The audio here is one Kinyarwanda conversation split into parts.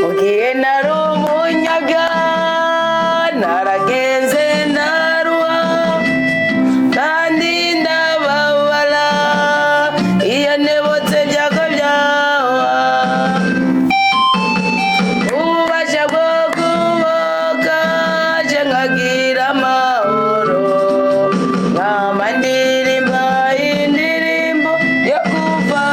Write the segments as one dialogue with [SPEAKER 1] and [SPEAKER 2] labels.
[SPEAKER 1] ugiye narumunyaga naragenze naruha kandi ndababara iyo nebotse byago byawa ububasha bwo kuboka je nkagira amahoro nkama ndirimba indirimbo yo kuva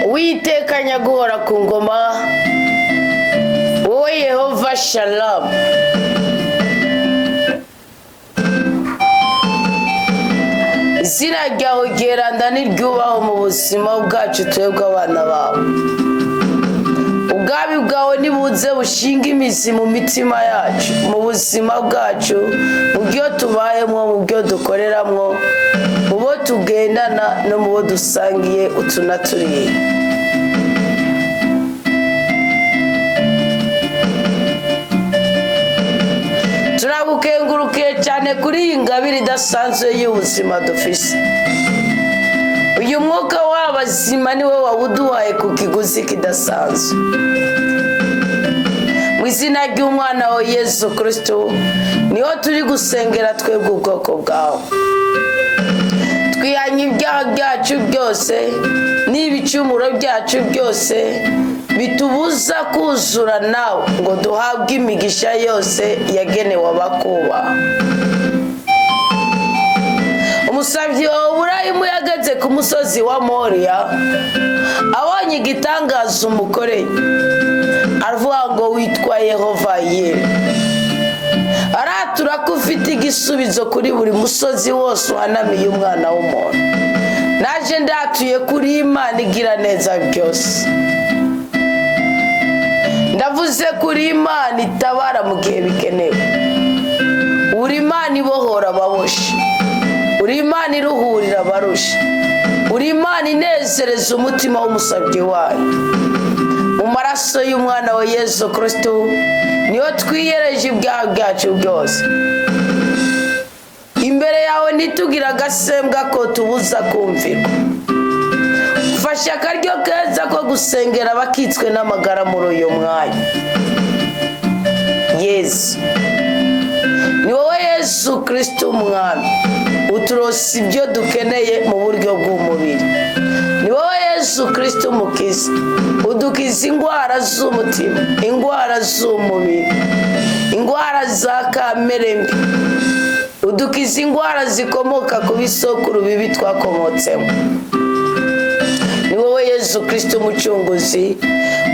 [SPEAKER 1] Uwitekanya guhora ku ngoma wowe Yehova Shalom. Izina ryawe ryeranda niryubaho mu buzima bwacu twebwe abana bawe. Ubwami bwawe nibuze bushinga imizi mu mitima yacu, mu buzima bwacu, mu byo tubayemo, mu byo dukoreramwo, mu bo tugendana no mu bo dusangiye utunaturiye. Turagukengurukiye cyane kuri iyi ngabire idasanzwe y'ubuzima dufise. Uyu mwuka w'abazima niwe wawuduhaye ku kiguzi kidasanzwe. Mu izina ry'umwana wa Yesu Kristo niho turi gusengera twebwe ubwoko bwawe. Twihanye ibyaha byacu byose n'ibicumuro byacu byose bitubuza kuzura nawe ngo duhabwe imigisha yose yagenewe abakubaha. Umusavyi wawe Burayimu yageze ku musozi wa Moriya abonye igitangaza umukoreye, aravuga ngo witwa Yehova Yire. Aratura ko ufite igisubizo kuri buri musozi wose uhanamiye umwana w'umuntu. Naje ndatuye kuri Imana igira neza byose. Ndavuze kuri Imana itabara mu gihe bikenewe. Uri Imana ibohora ababoshye. Uri Imana iruhurira abarusha. Uri Imana inezereza umutima w'umusabyi wayo. Mu maraso y'umwana wa Yesu Kristo niyo twiyereje ibyaha byacu byose. Imbere yawe ntitugira agasembwa ko tubuza kumvirwa. Fasha akaryo keza ko gusengera abakitswe n'amagara muri uyu mwanya. Yesu ni wowe Yesu Kristo umwami uturosa ibyo dukeneye mu buryo bw'umubiri. Ni wowe Yesu Kristo umukiza udukiza indwara z'umutima, indwara z'umubiri, indwara za kamere mbi, udukiza indwara zikomoka ku bisokuru bibi twakomotsemo. Ni wowe Yesu Kristo umucunguzi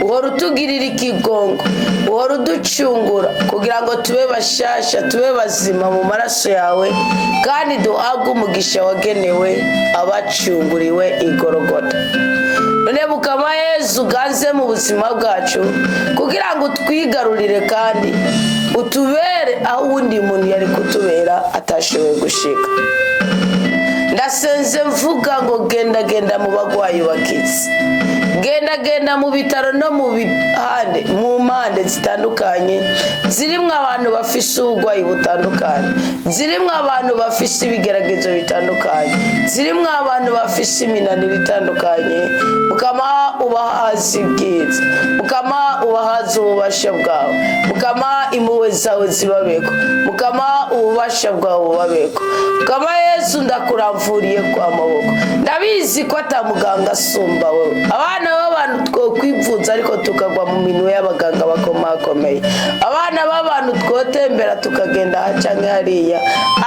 [SPEAKER 1] uhora utugirira ikigongo, uhora uducungura kugira ngo tube bashasha, tube bazima mu maraso yawe, kandi duhabwe umugisha wagenewe abacunguriwe igorogota. None Mukama Yesu uganze mu buzima bwacu kugira ngo twigarurire kandi utubere aho undi muntu yari kutubera atashoboye gushika. Ndasenze mvuga ngo genda genda mu bagwayi bakitse, genda genda mu bitaro no mu bihande, mu mpande zitandukanye zirimwo abantu bafise ubugwayi butandukanye, zirimwo abantu bafise ibigeragezo bitandukanye, zirimwo abantu bafise iminaniro itandukanye. Mukama ubahazi bwiza, Mukama ubahazi ububasha bwawe, Mukama impuhwe zawe zibabeko, Mukama ububasha bwawe bubabeko. Mukama Yesu ndakuramvuriye kwa maboko, ndabizi ko atamuganga asumba wewe. Abana b'abantu two twokwivuza ariko tukagwa mu minwe y'abaganga bakomakomeye. Abana b'abantu twotembera tukagenda hacanke hariya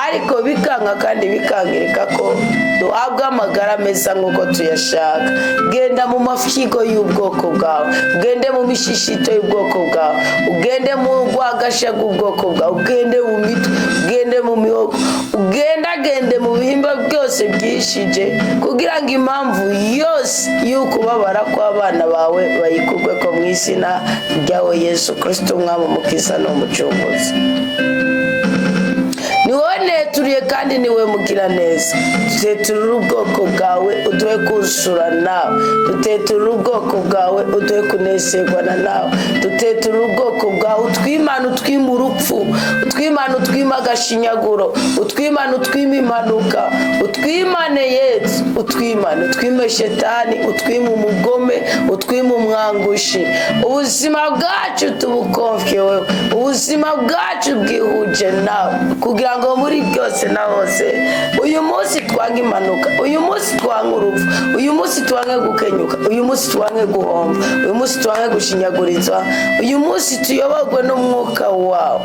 [SPEAKER 1] ariko bikanga kandi bikangirika ko duhabwa amagara meza nk'uko tuyashaka. Genda mu mafyigo y'ubwoko bwawe, ugende mu mishishito y'ubwoko bwawe, ugende mu rwagasha bw'ubwoko bwawe, ugende mu mitwe, ugende mu mihogo, ugendagende mu bihimba byose byishije kugira ngo impamvu yose y'ukubabara kw'abana bawe bayikugwe ko mu izina ryawe Yesu Kristo umwami umukiza n'umucunguzi. Ni wowe neturiye kandi ni wowe mugira neza. Duteturire ubwoko bwawe uduhe kuzura nawe, duteturire ubwoko bwawe uduhe kuneserwana nawe, duteturire ubwoko bwawe utwimana utwima urupfu, utwimana utwima agashinyaguro, utwimana utwima impanuka, utwimane Yesu, utwimane utwime shetani, utwime umugome, utwime umwangushi. Ubuzima bwacu tubukonfye wewe, ubuzima bwacu bwihuje nawe kugira ngo muri byose na hose uyu munsi twange impanuka, uyu munsi twange urupfu, uyu munsi twange gukenyuka, uyu munsi twange guhomba, uyu munsi twange gushinyagurizwa, uyu munsi tuyoborwe n'umwuka wawe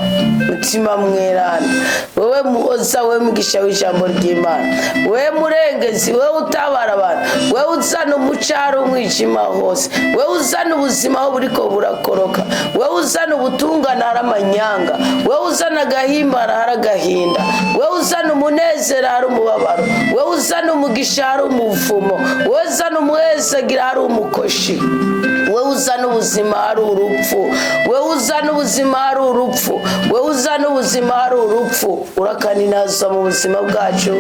[SPEAKER 1] mutima mwerana. Wowe muhoza, wowe mugisha w'ijambo ry'Imana, wowe murengezi, wowe utabara abantu, wowe uzana umucaro umwijima hose, wowe uzana ubuzima aho buriko burakoroka, wowe uzana ubutungane hari amanyanga, wowe uzana agahimbara hari agahinda, wowe uzana umunezero hari umubabaro, wowe uzana umugisha hari umuvumo, wowe uzana umuhezagira hari umukoshi, wowe uzana ubuzima hari urupfu, wowe uzana ubuzima hari urupfu, wowe uzana ubuzima hari urupfu. Urakaninaza mu buzima bwacu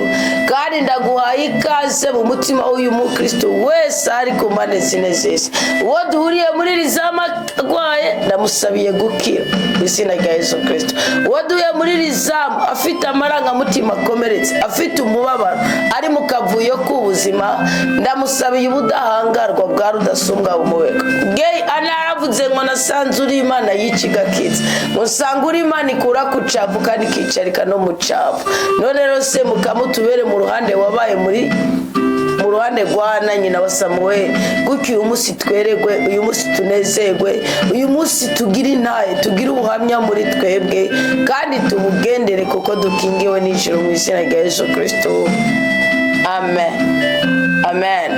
[SPEAKER 1] kandi ndaguhaye ikaze mu mutima w'uyu mukristo wese ari ku mpande zine z'isi. Uwo duhuriye muri rizama agwaye ndamusabiye gukira mu izina rya Yesu Kristo. Uwo duhuriye muri rizama afite amarangamutima akomeretse, afite umubabaro, ari mu kavuyo k'ubuzima, ndamusabiye ubudahangarwa bwa rudasumbwa bumubeka. Gay anaravuze ngo nasanze uri Imana y'ikigakitse, musanga uri Imana ikura ku capu kandi kicarika no mu capu. None rero se mukamutubere mu ruhande wabaye mu ruhande rwa nyina wa Samuel, gutyo uyu munsi tweregwe, uyu munsi tunezerwe, uyu munsi tugira intaye, tugira ubuhamya muri twebwe kandi tubugendere kuko dukingiwe n'ijuru mu izina rya Yesu Kristo. Amen. Amen.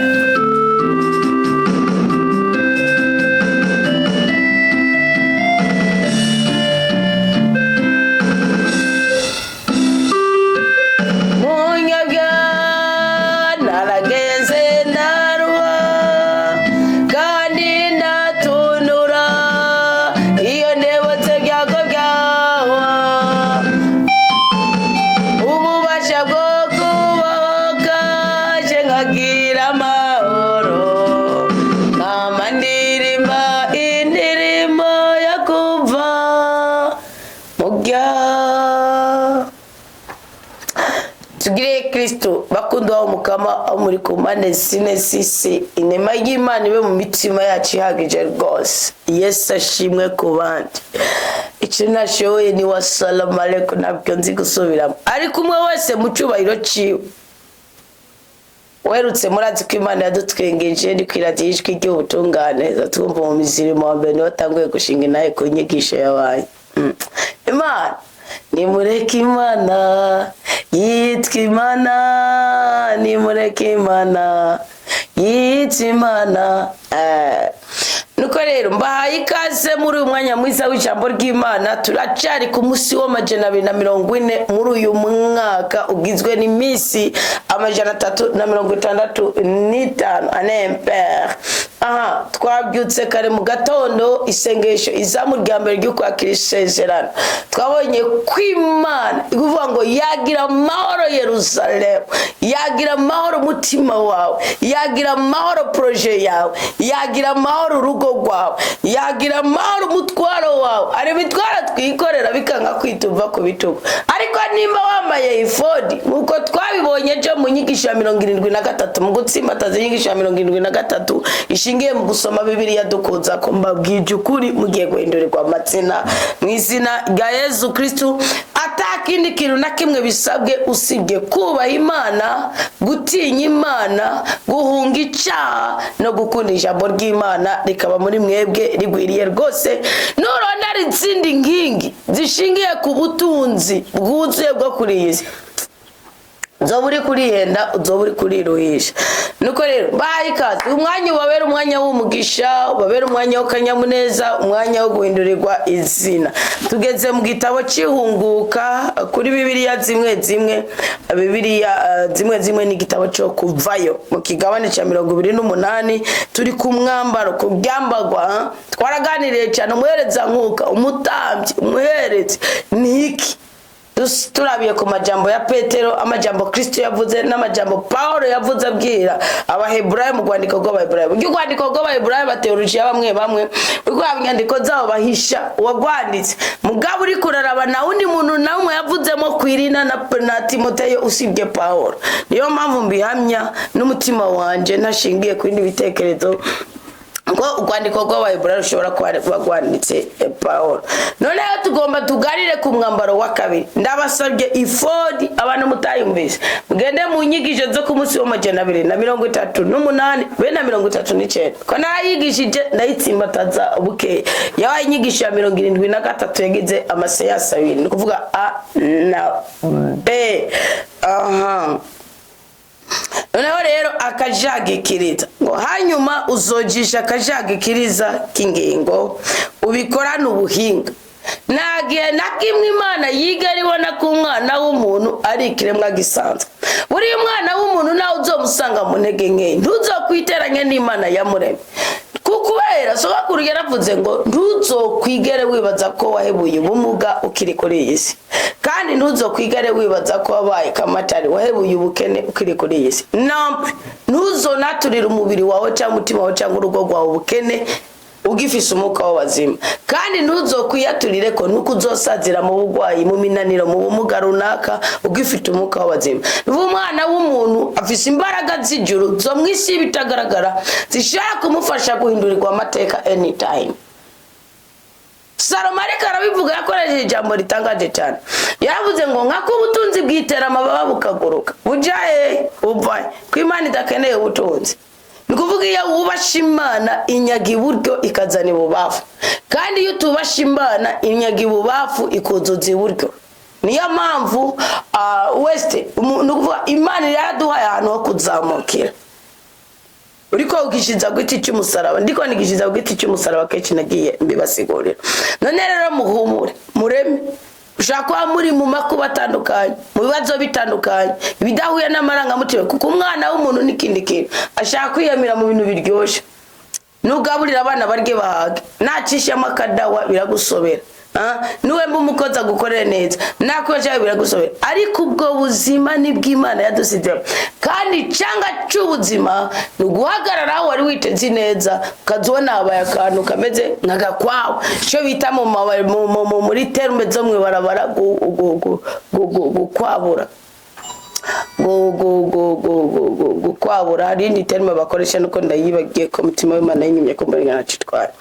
[SPEAKER 1] Tugire Kristo bakundwa Umukama muri ku mpande zine z'isi, inema y'Imana ibe mu mitima yacu ihagije rwose. Yesu ashimwe ku bandi. Icyo nashoboye ni wa salamu aleikum, ntabwo nzi gusubiramo, ariko umwe wese mu cyubahiro ciwe. Werutse murazi ko Imana yadutwengeje ndi kwiradiye ijwi ry'ubutungane, twumva mu mizirimo wa mbere niho tanguye gushinga inaye ku nyigisho yabaye. Imana nimureke Imana yitwa Imana, nimureke Imana yitwa Imana. Nuko rero mbahaye ikaze muri uyu mwanya mwiza w'ijambo ry'Imana. Turacari ku munsi w'amajana 240 muri uyu mwaka ugizwe n'iminsi 365 anempere. Twabyutse kare mu gatondo isengesho izamu rya mbere ryo kwakira isezerano. Twabonye kw'Imana ikuvuga ngo yagira amahoro Yerusalemu, yagira amahoro umutima wawe, yagira amahoro projet yawe, yagira amahoro urugo rwawe, yagira amahoro umutwaro wawe. Ari bitwara twikorera bikanga kwitumva ku bitugu, ariko nimba wambaye Ifodi nkuko twabibonye cyo mu nyigisho ya 73 mu gutsimbataza inyigisho ya 73 zishingiye mu gusoma Bibiliya dukuza ko mbabwije ukuri mugiye guhindurirwa amazina mu izina rya Yesu Kristo. Atakindi kintu na kimwe bisabwe usibye kubaha Imana, gutinya Imana, guhunga icyaha no gukunda ijambo ry'Imana rikaba muri mwebwe rigwiriye rwose. Nurondera izindi nkingi zishingiye ku butunzi bwuzuye bwo kuri iyi si, uzoba uri kurihenda, uzoba uri kuriruhisha. Nuko rero bahaye ikaze, umwanya ubabera umwanya w'umugisha, ubabera umwanya w'akanyamuneza, umwanya wo guhindurirwa izina. Tugeze mu gitabo cy'ihunguka kuri Bibiliya zimwe zimwe. Bibiliya zimwe zimwe ni igitabo cyo Kuvayo mu kigabane cya 28. Turi ku mwambaro, ku byambagwa. Twaraganiriye cyane umuhereza nkuka, umutambyi, umuherezi niki. Turabiye ku majambo ya Petero, amajambo Kristo yavuze n'amajambo Paulo yavuze abwira Abaheburayo mu rwandiko rw'Abaheburayo. Mu rwandiko rw'Abaheburayo bateolojiya bamwe uko abanyandiko zabo bahisha uwagwanditse. Mugabo uri kuraraba na undi muntu namwe yavuzemo kwirina na Timoteyo usibye Paulo. Niyo mpamvu mbihamya n'umutima wanje ntashingiye ku bindi bitekerezo ngo urwandiko rw'Abaheburayo rushobora kuba rwanditse Paulo. None tugomba tugarire ku mwambaro wa kabiri. Ndabasabye Ifodi abantu mutayumvise mugende mu nyigisho zo ku munsi wa 238 be na 39 ko narayigishije ndayitsimbataza buke. Yabaye inyigisho ya 73 yagize amaseyasa 2 ni kuvuga A na B. Noneho rero akajagikiriza ngo hanyuma uzojisha akajagikiriza k'ingingo ubikorana ubuhinga. Nagiye nakimwe Imana yiga ribona ku mwana w'umuntu ari ikiremwa gisanzwe. Buri mwana w'umuntu nawe uzomusanga mu ntege nke, ntuzokwiteranya n'Imana yamuremye. Kukubera sogakuru yaravuze ngo ntuzokwigere wibaza ko wahebuye ubumuga ukiri kuri iyi si, kandi ntuzokwigere wibaza ko wabaye kamatari wahebuye ubukene ukiri kuri iyi si. Ntuzonaturira umubiri wawe cyangwa umutima wawe cyangwa urugo rwawe ubukene ugifise umuka w'abazima, kandi ntuzokwiyaturire ko nuko uzosazira mu bugwayi, mu minaniro, mu bumuga runaka ugifite umuka w'abazima. Umwana w'umuntu afise imbaraga z'ijuru zo mwisi bitagaragara zishaka kumufasha guhindurirwa amateka anytime. Salomo ariko arabivuga yakoresheje ijambo ritangaje cyane. Yavuze ngo nkako ubutunzi bwitera amababa bukaguruka bujaye uvaye ko Imana idakeneye ubutunzi. Nikuvuga iyo wubasha Imana inyaga iburyo ikazana ibubafu, kandi iyo tubasha Imana inyaga ibubafu ikuzuza iburyo. Niyo mpamvu weste nukuvuga Imana yaraduhaye ahantu ho kuzamukira. Uriko ugishiza gwiti cy'umusaraba, ndiko nigishiza gwiti cy'umusaraba kenshi nagiye mbibasigurira. None rero muhumure, mureme ushaka muri mu makuba atandukanye, mu bibazo bitandukanye bidahuye n'amarangamutima, kuko umwana w'umuntu n'ikindi kintu ashaka kwiyamira mu bintu biryoshye. Nugaburira abana barye bahage, nacishamo akadawa biragusobera. Nuwe mbumukoza gukorera neza nakoje biragusobera, ariko ubwo buzima ni bw'Imana yadusize, kandi cyanga cy'ubuzima nuguhagarara wari witeze neza ukazona abaye akantu kameze nkagakwawe cyo bita mu muri terme zo mwe barabara gukwabura gukwabura hari indi terme bakoresha nuko ndayibagiye ko mutima w'Imana yinyumye ko mbere nacitwara.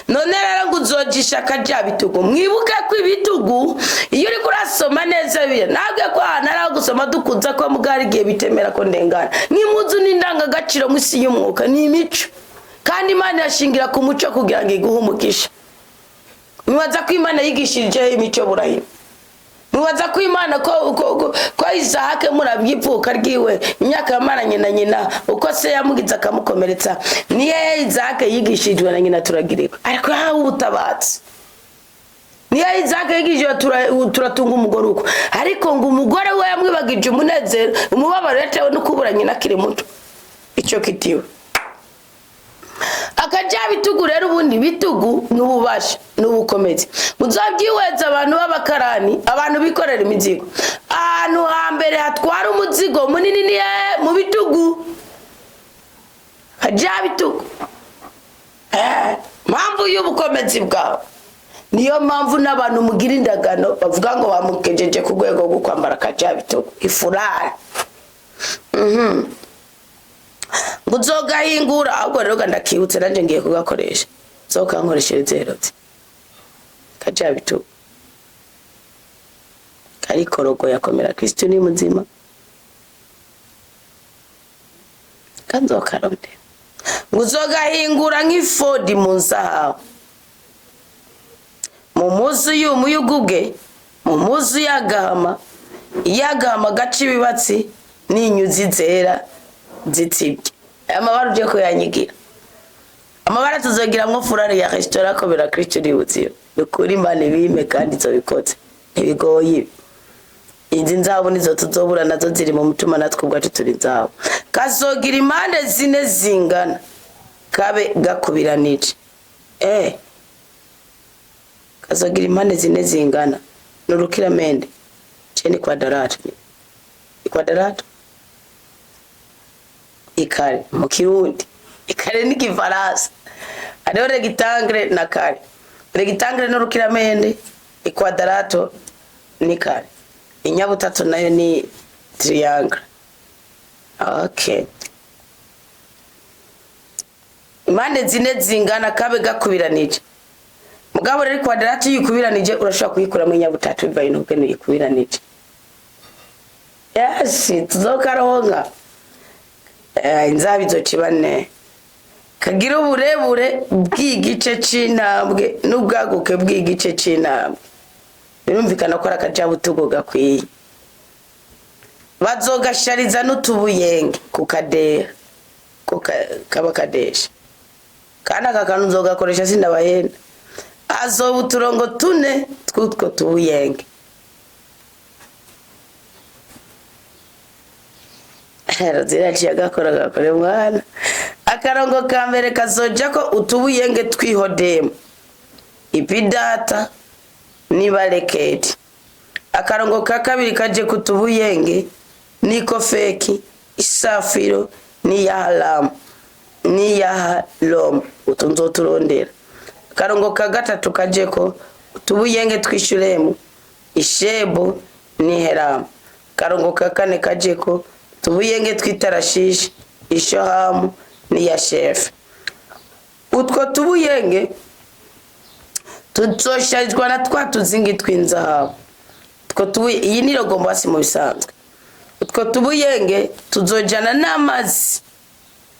[SPEAKER 1] None rero nguzojisha kaja bitugu, mwibuke ko ibitugu iyo uri kurasoma neza biye nabwe ko nara gusoma dukuza ko mugari giye bitemera ko ndengana nk'impuzu n'indanga gaciro mwisi y'umwuka ni imico, kandi Imana yashingira ku muco kugira ngo iguhumugisha. Mwibaza ko Imana yigishirije imico burahima. Mwibaza ko Imana ko Isahake murabyivuka ryiwe imyaka yamaranye na nyina uko se yamugize akamukomeretsa, niye Isahake yigishijwe na nyina turagirika, ariko yahawe ubutabatsi. Niye Isahake yigishijwe turatunga umugore uko, ariko ngo umugore we yamwibagije umunezero umubabaro yatewe no kubura nyina akiri muto. Icyo kitiwe akaja bitugu rero ubundi bitugu n'ububasha n'ubukomezi. Muzabyiweza abantu b'abakarani, abantu bikorera imizigo, ahantu hambere hatwara umuzigo munini ni mu bitugu. Akaja bitugu mpamvu y'ubukomezi bwawe, niyo mpamvu n'abantu mugira indagano bavuga ngo bamukejeje ku rwego rwo kwambara akaja bitugu ifurara. nguzogahingura ahubwo rero ndakibutse nanje ngiye kugakoresha zokankoreshereza herotse kajabitu ariko rogo yakomera Kristo ni muzima kanzokaronde nguzogahingura nk'ifodi mu nzahabu mu muzu y'umuyuguge mu muzu yagahama gaca ibibatsi n'inyuzi zera zitsibye amabara uje ko yanyigira amabara tuzogiramwo furare ya restaurant komera Kristo ni muzima ukuri Imana bime kandi zobikoze ntibigoye inzi nzabo nizo tuzobura nazo ziri mu mutuma natwe ubwacu turi nzabo kazogira impande zine zingana kabe gakubiranije kazogira impande zine zingana n'urukiramende cheni kwadrato ikare mu kirundi ikare ni kifaransa ariho rectangle na kare rectangle n'urukiramende ikwadrato ni kare inyabutatu nayo ni triangle. Okay, impande zine zingana kabe gakubiranije mugabo rero kwadrati yikubiranije urashaka kuyikura mu inyabutatu bivaye no kene yikubiranije. Yes, tuzokaronga inzabizo kibane kagira uburebure bw'igice c'intambwe n'ubwaguke bw'igice c'intambwe birumvikana ko arakajabutugo gakwiye bazogashariza n'utubuyenge kukadeha kabakadesha kana kakanu nzogakoresha sindabahenda azoba uturongo tune twutwo tubuyenge ziraciye gakore mwana akarongo ka mbere kazoja ko utubuyenge twihodemo ipidata nibareketi akarongo ka kabiri kaje kutubuyenge niko feki isafiro ni ya halamu ni ya halom utunzo turondera akarongo ka gatatu kaje ko utubuyenge twishuremu ishebo ni heramu akarongo ka kane kaje ko tubuyenge twitarashishi ishohamu ni ya shefu utwo tubuyenge tuzosharizwa na twa tuzingi tw'inzahabu utwo tubuye iyi ni rogombo hasi mu bisanzwe utwo tubuyenge tuzojana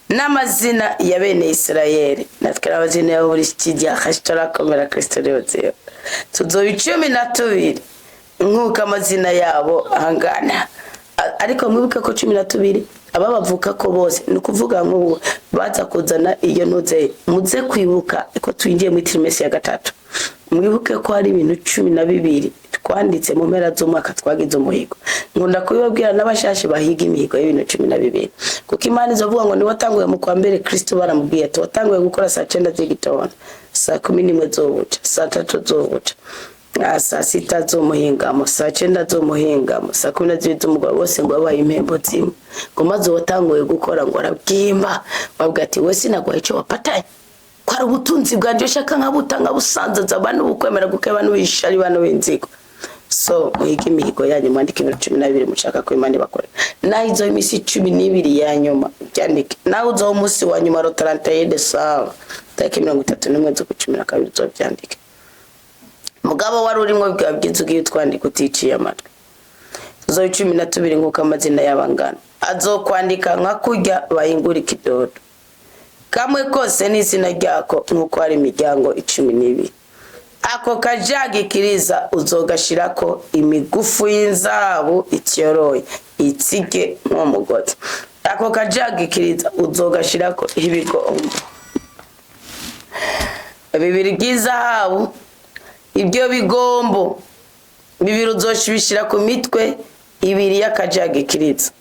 [SPEAKER 1] n'amazina ya bene Israeli natwe abazina ya buri kijya hashtara komera Kristo rero tuzoba 12 nkuko amazina yabo angana ariko mwibuke ko 12 aba bavuka ko bose nukuvuga ngo baza kuzana iyo noze muze kwibuka ko twingiye mu trimesi ya gatatu mwibuke ko hari ibintu 12 twanditse mu mpera z'umwaka twagize umuhigo nkunda kubibabwira n'abashashi bahiga imihigo y'ibintu 12 kuko Imana izovuga ngo ni watanguye mu kwa mbere Kristo baramubwiye ati watanguye gukora saa 9 z'igitondo saa 11 zobuca saa 3 zobuca saa 6 z'umuhingamo saa 9 z'umuhingamo saa 12 z'umugoroba bose ngo babaye impembo zimwe ngo maze watanguye gukora ngo arabwimba babwa ati we sinagwaye cyo wapatanye kwari ubutunzi bwanje shaka nkabutanga busanzaza abantu bukwemera gukeba n'ubishari bano b'inzigo so muhiga imihigo yanyu mwandike ibintu 12 mushaka ko Imana bakora naho izo imisi 12 ya nyuma byandike naho uzo umunsi wa nyuma ro 31 Desemba tariki 31 z'ukwicumi zo byandike mugabo wari urimo bwabwiza ugiye twandika uticiye amatwi zo 12 nguko amazina y'abangana azokwandika nka kurya bayingura ikidodo kamwe kose n'izina ryako nkuko ari imiryango 12 ako kajagi kiriza uzogashirako imigufu y'inzahabu icyoroye itsige mu mugozi ako kajagi kiriza uzogashirako ibigombo bibiri bw'izahabu ibyo bigombo bibiri uzoshibishira ku mitwe ibiri y'akajagi kiriza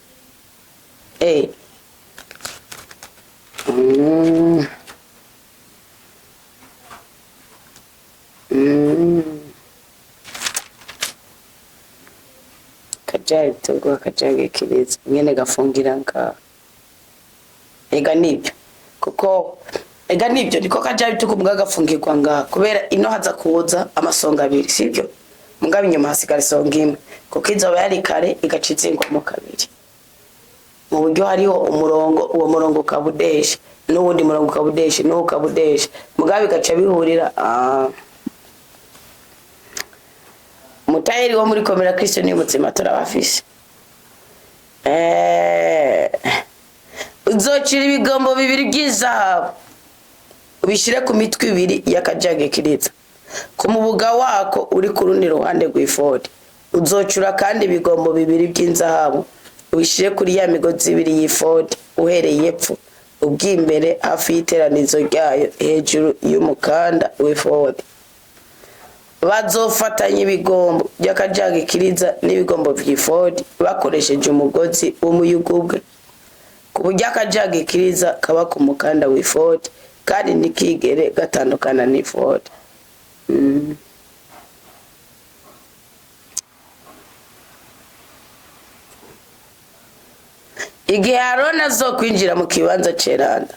[SPEAKER 1] kajagi tungo kajagi kiriza nyene gafungira nka ega nibyo kuko ega nibyo niko kajagi tukumbuga gafungirwa nga kubera ino haza kuza amasonga abiri sibyo mugabo inyuma hasigara songa imwe kuko izoba yari kare igacitse ngo mu kabiri mu buryo hariho umurongo, uwo murongo ukabudesha n'uwundi murongo ukabudesha n'uwo ukabudesha mugabe gaca bihurira. Mutayeri wo muri komera Kristo ni mutsima turabafishe. Uzocira ibigombo bibiri by'izahabu ubishire ku mitwe ibiri y'akajage kiritsa ku mubuga wako uri ku rundi ruhande rw'ifodi. Uzocura kandi ibigombo bibiri by'inzahabu ubishire kuri ya migozi ibiri y'ifodi uhereye epfo ubw'imbere hafi y'iteranizo ryayo hejuru y'umukanda w'ifodi. Bazofatanye ibigombo by'akajage kiritsa n'ibigombo by'ifodi bakoresheje umugozi w'umuyugubwe ku buryo akajage kiritsa kaba ku mukanda w'ifodi kandi nikigere gatandukana n'ifodi. Igihe Aroni azokwinjira mu kibanza ceranda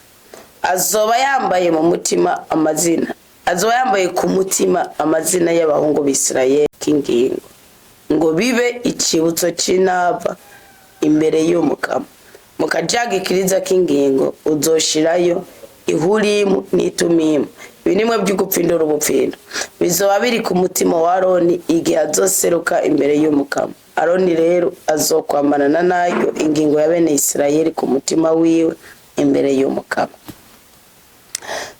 [SPEAKER 1] azoba yambaye mu mutima amazina, azoba yambaye ku mutima amazina y'abahungu b'Isirayeli k'ingingo ngo bibe icibutso c'inava imbere y'Umukama. Mu kajage kiritsa k'ingingo uzoshirayo ihurimu n'itumimu, binimwe by'ugupfindura ubupfindo bizoba biri ku mutima wa Aroni igihe azoseruka imbere y'Umukama. Aroni rero azokwamanana nayo ingingo ya bene Isirayeli ku mutima wiwe imbere y'Umukama.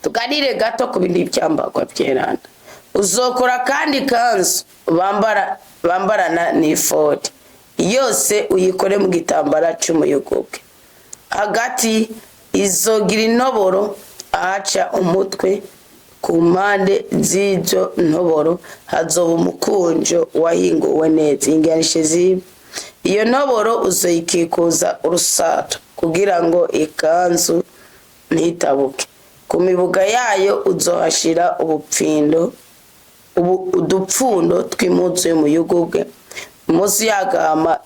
[SPEAKER 1] Tuganire gato ku bindi byambagwa byeranda. Uzokora kandi kanzu bambarana n'ifodi yose uyikore mu gitambara cy'umuyugubwe. Hagati izogira intoboro ahaca umutwe, ku mpande z'ibyo ntoboro hazoba umukunjo wahinguwe neza inganishe zibe. Iyo ntoboro uzoyikikuza urusato kugira ngo ikanzu ntitabuke. Ku mibuga yayo uzohashira udupfundo tw'impuzu y'umuyugubwe munsi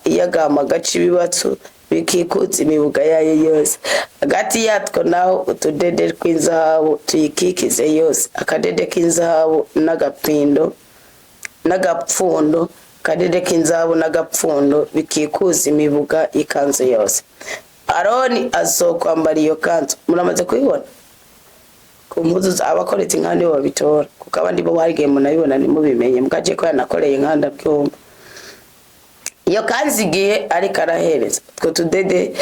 [SPEAKER 1] y'agama gaca ibibatso bikikuza imibuga yayo yose. Hagati yatwo naho utudede tw'inzahabu tuyikikize yose, akadede k'inzahabu n'agapfundo kadede k'inzahabu n'agapfundo bikikuza imibuga ikanzu yose. Aroni azokwambara iyo kanzu. Muramaze kuyibona ku mpuzu abakoretse inkanda yo babitora kuko abandi bo barigiye munabibona nimubimenye mukaje ko yanakoreye inkanda byumva. Iyo kanzu igihe ariko arahereza utwo tudede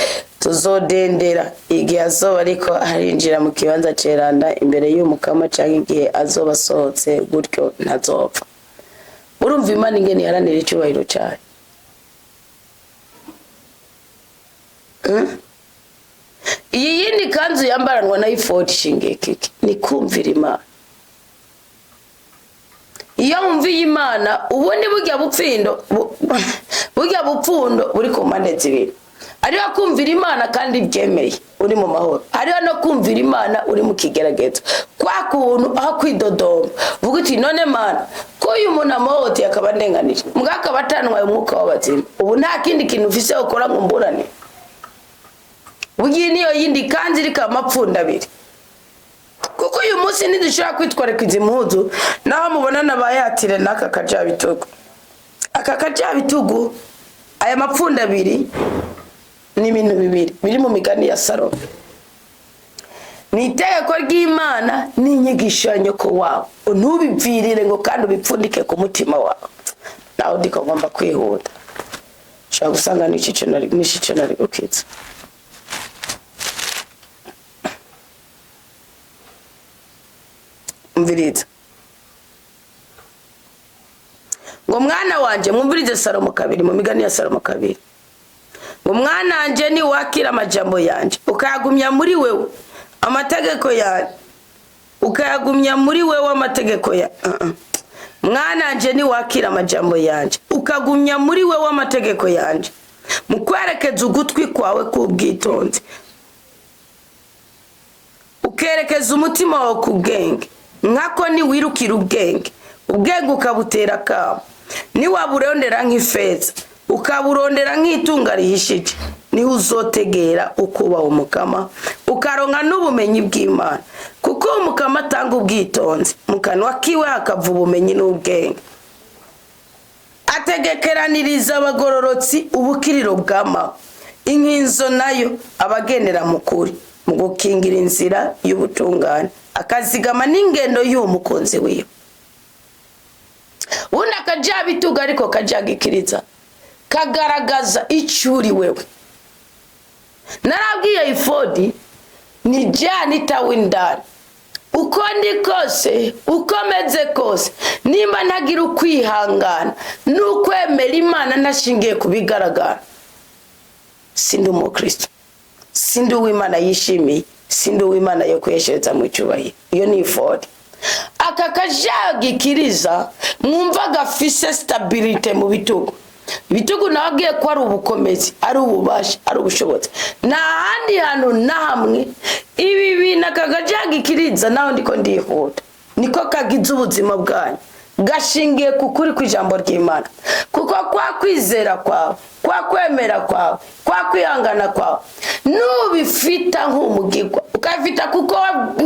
[SPEAKER 1] tuzodendera igihe azoba ariko harinjira mu kibanza ceranda imbere y'Umukama canke igihe azoba asohotse gutyo ntazopfa. Urumva Imana ingene yaranira icyubahiro cyayo. Iyi yindi kanzu yambaranwa na ifodi shingekeke ni kumvira Imana. Iyo mumviye Imana ubundi burya bupfundo buri ku mpande zibiri. Ariho kumvira Imana kandi byemeye uri mu mahoro, ariho no kumvira Imana uri mu kigeragezo kwa kuntu aho kwidodoma vuga uti none Mana ko uyu muntu amohote akaba ndenganije mugaka batanwaye umwuka w'abazima ubu nta kindi kintu ufise ukora ngo mburane. Bugiye niyo yindi kanzi iri kamapfunda abiri kuko uyu munsi ntidushobora kwitwareka izi mpuzu naho mubona nabayatire n'aka kajabitugu. Aka kajabitugu aya mapfunda abiri ni ibintu bibiri biri mu migani ya Salomo. Ni itegeko ry'Imana n'inyigisho ya nyoko wawe ntubipfirire ngo kandi ubipfundike ku mutima wawe. Naho ndiko ngomba kwihuta shaka gusanga n'icyo nari gukitsa. Mviriza ngo mwana wanje mwumvirize Salomo kabiri mu migani ya Salomo kabiri ngo mwana wanje ni wakira amajambo yanje ukayagumya muri wewe amategeko yanje ukayagumya muri wewe amategeko ya mwana wanje ni wakira amajambo yanje ukagumya muri wewe amategeko yanje mukwerekeza ugutwi kwawe kubwitonzi ukerekeza umutima wawe ku bwenge nkako ni wirukira ubwenge ukabutera kamo ni waburondera nk'ifeza ukaburondera nk'itunga rihishije niho uzotegera ukuba Umukama ukaronka n'ubumenyi bw'Imana kuko Umukama atanga ubwitonzi mu kanwa kiwe hakava ubumenyi n'ubwenge. Ategekeraniriza abagororotsi ubukiriro bw'amahoro inkinzo nayo abagendera mukuri mu gukingira inzira y'ubutungane akazigama n'ingendo y'uwo mukunzi wiwe. Una kaja bituga ariko kajagikiriza kagaragaza icuri wewe. Narabwiye Ifodi ni jani tawindani uko ndi kose ukomeze kose nimba ntagira ukwihangana n'ukwemera Imana nashingiye kubigaragara sindi umukristo, sindi uw'Imana yishimiye, sindi uw'Imana yo kweshereza mu cyubahiro. Iyo ni Ifodi. Aka kajagikiriza mwumva gafise stabilite mu bitugu. Ibitugu nabwiye ko ari ubukomezi, ari ububasha, ari ubushobozi. Na handi hantu namwe ibi bintu akagajagikiriza naho ndiko ndihuta. Niko kagize ubuzima bwanyu. Gashingiye kukuri kw'Ijambo ry'Imana. Kuko kwa kwizera kwawe, kwa kwemera kwawe, kwa kwihangana kwawe nubifita nk'umugirwa ukafita kuko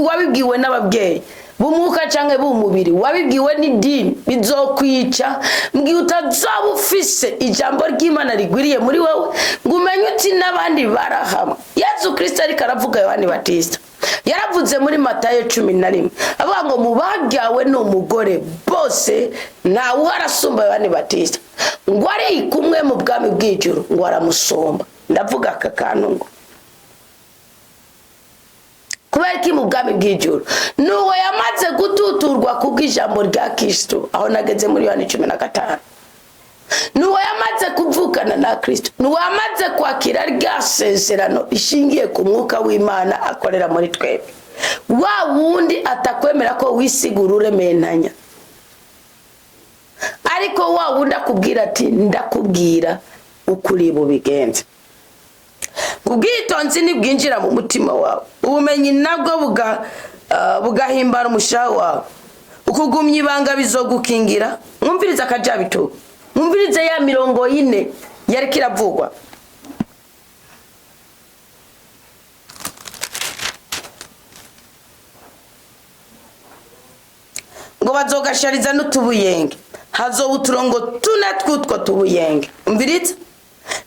[SPEAKER 1] wabibwiwe n'ababyeyi bumwuka canke bumubiri, wabibwiwe n'idini bizokwica mbwi utazoba ufise ijambo ry'Imana rigwiriye muri wowe ngumenye uti n'abandi barahamwe. Yesu Kristo ariko aravuga Yohani Batista yaravuze muri Matayo 11 avuga ngo mubagyawe n'umugore bose nta uharasumba Yohani Batista ngo ari kumwe mu bwami bw'ijuru ngo aramusomba. Ndavuga aka kantu ngo kubera ki mu bwami bw'ijuru nuwo yamaze gututurwa kubw'ijambo rya Kristo. Aho nageze muri Yohani 15 nuwo yamaze kuvukana na Kristo, nuwo yamaze kwakira rya sezerano ishingiye ku mwuka w'Imana akorera muri twebwe. Wa wundi atakwemera ko wisigura urementanya, ariko wa wundi akubwira ati ndakubwira ukuri bubigenze. Ubwitonzi ni bwinjira mu mutima wawe, ubumenyi nabwo bugahimbara umushaha wawe, ukugumya ibanga bizogukingira. Mwumviriza akajabito, mwumvirize ya 40 yari kiravugwa. Ngo bazogashariza n'utubuyenge, hazo uturongo tunatwutwo tubuyenge. Umviriza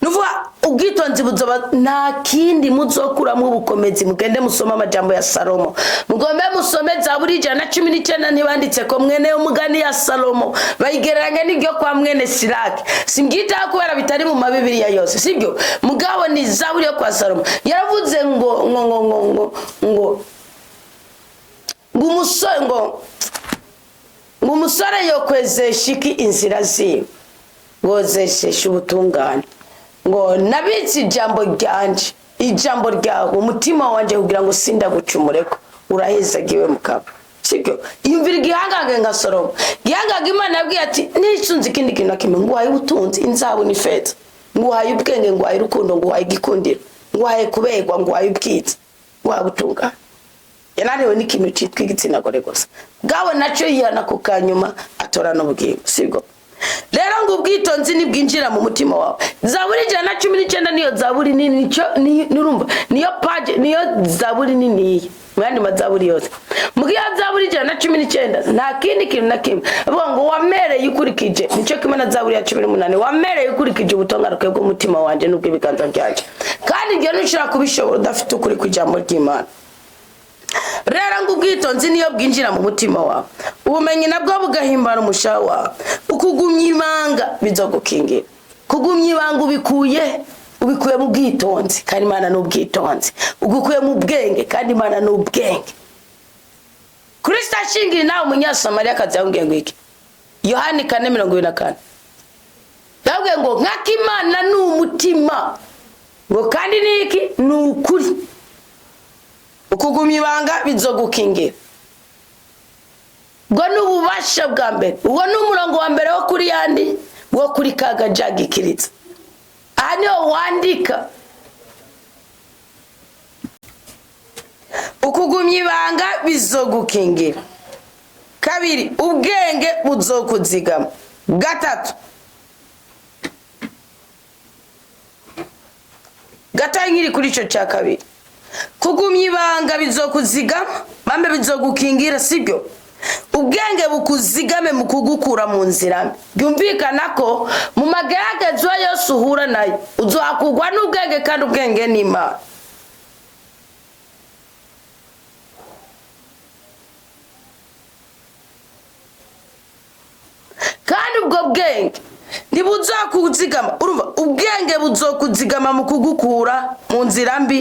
[SPEAKER 1] nuvuga ubwitonzi buzoba nta kindi muzokuramo ubukomezi. Mugende musoma amajambo ya Salomo, mugombe musome Zaburi 119 ntibanditse ko mwene umugani ya Salomo bayigereranya n'iryo kwa mwene Siraki. Simbwita kubera bitari mu mabibiriya yose, sibyo? Mugabo ni Zaburi yo kwa Salomo yaravuze ngo umusore yo kwezesha iki inzira ziwe ngo zesheshe ubutungane. Ngo nabitse ijambo ryanje, ijambo ryawe umutima wanje kugira ngo sindagucumureko. Urahezagiwe mukaba, sibyo? Yumvira igihangange nka Salomo. Gihangange Imana yabwiye ati nicunze ikindi kintu kimwe, nguhaye ubutunzi, inzabu n'ifeza, nguhaye ubwenge, nguhaye urukundo, nguhaye igikundiro, nguhaye kuberwa, nguhaye ubwiza, nguhaye ubutunga. Yananiwe n'ikintu cyitwa igitsina gore gusa, bwawe nacyo yihana ku kanyuma atorana ubugingo, sibyo? Rero ngo ubwitonzi ni bwinjira mu mutima wawe. Zaburi 119 niyo zaburi nini, nurumva niyo page, niyo zaburi nini mwandi mazaburi yose. Mugiya Zaburi 119 nta kindi kintu na kimwe avuga ngo wamereye ukurikije. Nico kimwe na Zaburi ya 18 wamereye ukurikije ubutongaro bw'umutima wanje n'ubw'ibiganza byanje, kandi ibyo ntushaka kubishobora udafite ukuri kw'Ijambo ry'Imana. Rero ngo ubwitonzi niyo bwinjira mu mutima wawe, ubumenyi nabwo bugahimbara umushaha wawe, ukugumya ibanga bizogukingira. Kugumya ibanga ubikuye mu bwitonzi kandi Imana n'ubwitonzi, ugukuye mu bwenge kandi Imana n'ubwenge. Kristo ashingira nawe umunyasamariya kazi yambwiye ngo iki Yohani 4:24 yabwiye ngo nk'Imana n'umutima ngo kandi niki n'ukuri. Ukugumya ibanga bizogukingira. Ngo n'ububasha bwa mbere, uwo n'umurongo wa mbere wo kuri yandi wo kuri kagajagikiriza. Aha niho wandika ukugumya ibanga bizogukingira. Kabiri, ubwenge buzokuzigama. Gatatu, gatangiri kuri ico cya kabiri, kugumya ibanga bizokuzigama, bambe bizogukingira, sibyo? ubwenge bukuzigame mu kugukura mu nzira. Byumvikana ko mu mageragezo yose uhura nayo uzakugwa n'ubwenge kandi ubwenge ni Imana. Kandi ubwo bwenge ntibuzakuzigama, urumva ubwenge buzokuzigama mu kugukura mu nzira mbi,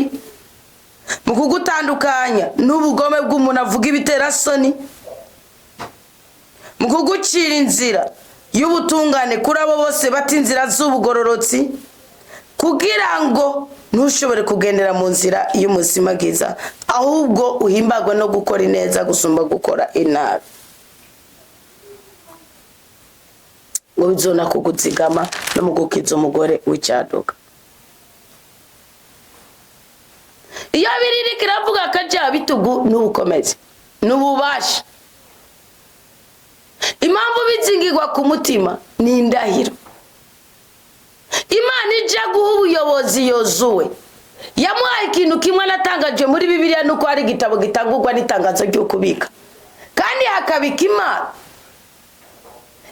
[SPEAKER 1] mu kugutandukanya n'ubugome bw'umuntu avuga ibiterasoni, mu kugucira inzira y'ubutungane kuri abo bose bata inzira z'ubugororotsi, kugira ngo ntushobore kugendera mu nzira y'umuzimagiza, ahubwo uhimbagwe no gukora ineza gusumba gukora inabi. ngo bizona kugutsigama no mu gukiza umugore w'icyaduka. Iyo biriri kiravuga akaja bitugu n'ubukomezi n'ububasha. Impamvu bizingirwa ku mutima ni indahiro. Imana ija guha ubuyobozi Yozuwe, yamuhaye ikintu kimwe natangaje muri Bibiliya nuko ari igitabo gitangurwa n'itangazo ryo kubika, kandi hakabika Imana.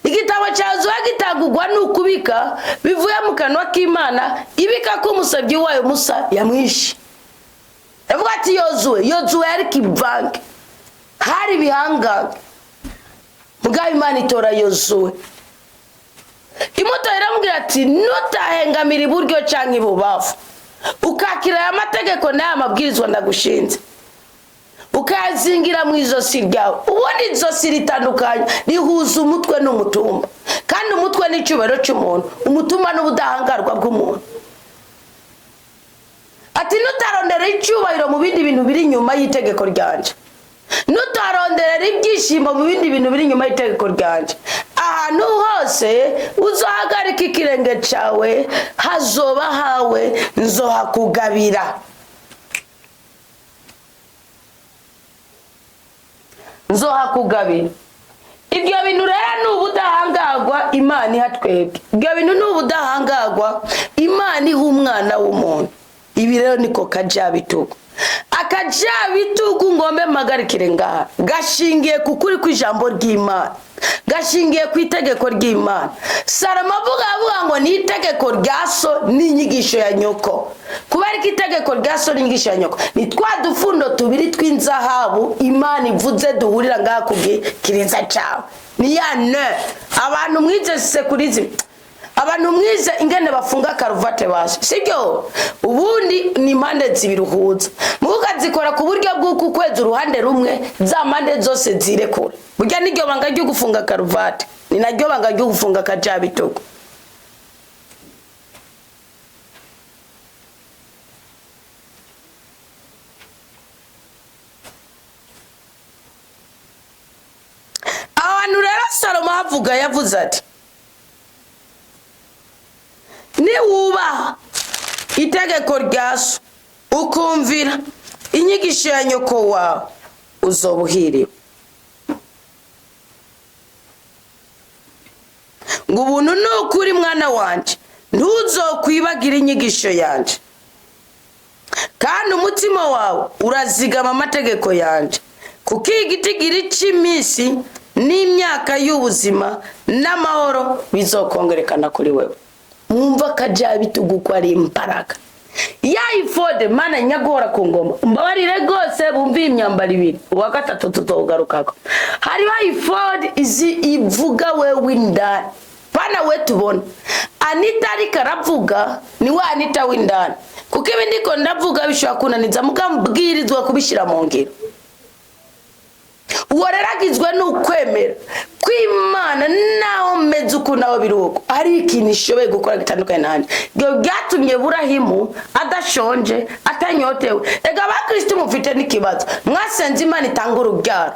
[SPEAKER 1] Igitabo cya Yozuwe gitangurwa n'ukubika bivuye mu kanwa k'Imana, ibika ko umusabyi wayo Musa yamwishe. Yavuga ati Yozuwe yari kivange, hari bihangaga. Mugabe Imana itora Yozuwe, imuto iramubwira ati nutahengamira iburyo canke ibubafu, ukakira aya mategeko n'aya mabwirizwa ndagushinze, ukayazingira mu izosi ryawe. Ubundi izosi ritandukanye rihuza umutwe n'umutumba, kandi umutwe ni icyubahiro cy'umuntu, umutumba n'ubudahangarwa bw'umuntu. Ati nutarondera icyubahiro mu bindi bintu biri inyuma y'itegeko ryanje, nutarondera ibyishimo mu bindi bintu biri inyuma y'itegeko ryanje, ahantu hose uzahagarika ikirenge cyawe hazoba hawe, nzohakugabira. Nzohakugabira. Ibyo bintu rero ni ubudahangagwa Imana ihatwebwe. Ibyo bintu ni ubudahangagwa Imana iha umwana w'umuntu. Ibi rero niko kajabitugu. Akajabitugu ngombe magarikire ngaha, gashingiye ku kuri kw'ijambo ry'Imana, gashingiye ku itegeko ry'Imana. Salomo avuga ngo ni itegeko rya so n'inyigisho ya nyoko. Kubera ko itegeko rya so n'inyigisho ya nyoko ni twa dufundo tubiri tw'inzahabu Imana ivuze duhurira ngaha ku kiriza cyawe. Ni ya ne abantu mwize sekurizi, abantu mwize ingene bafunga karuvate bashe, sibyo? Ubundi ni impande zibiruhuza, mukazikora ku buryo bw'uko kweza uruhande rumwe za mpande zose zirekura. Burya niryo banga ryo gufunga karuvate, ni naryo banga ryo gufunga kajabitugu. Abantu rero Salomo avuga, yavuze ati ni ubaha itegeko rya so ukumvira inyigisho ya nyoko wawe, uzobuhiriwe. Ngo ubuntu nukuri mwana wanje, ntuzokwibagira inyigisho yanje, kandi umutima wawe urazigama amategeko yanje, kuko igitigiri cy'iminsi n'imyaka y'ubuzima n'amahoro bizokongerekana kuri wewe. Mwumva kajabitugu ko ari imbaraga ya Ifodi. Mana nyagora ku ngoma, mbabarire rwose bumva imyambaro ibiri, uwa gatatu tuzogarukako. Hari wa Ifodi izi ivuga wewe indani, pana we tubona. Anita ariko aravuga ni wa Anita w'indani, kuko ibi ndiko ndavuga bishobora kunaniza mugambwirizwa kubishira mu ngiro. Uwaragizwe n'ukwemera kw'Imana naho meze uko naho biruko, ari ikintu ishoboye gukora gitandukanye nanje. Byo byatumye Burahimu adashonje atanyotewe. Ega abakristo mufite n'ikibazo, mwasenze Imana itanga urubyaro,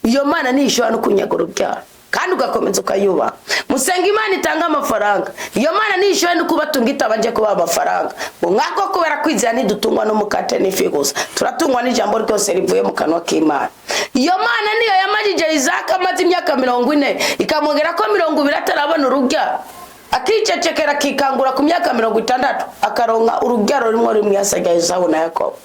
[SPEAKER 1] iyo Mana nishobora no kunyaga urubyaro kandi ugakomeza ukayubaha. Musenga Imana itanga amafaranga, iyo Mana nishobora no kubatunga itabanje kuba amafaranga. Ngo mwako kubera kwizera ntidutungwa n'umukate n'ifi gusa, turatungwa n'ijambo ryose rivuye mu kanwa k'Imana. Iyo Mana niyo yamajije Isaka amaze imyaka 40 ikamwongera ko 20 atarabona urubyaro, akicecekera kikangura ku myaka 60 akaronka urubyaro rimwe yasagaye Esawu na Yakobo.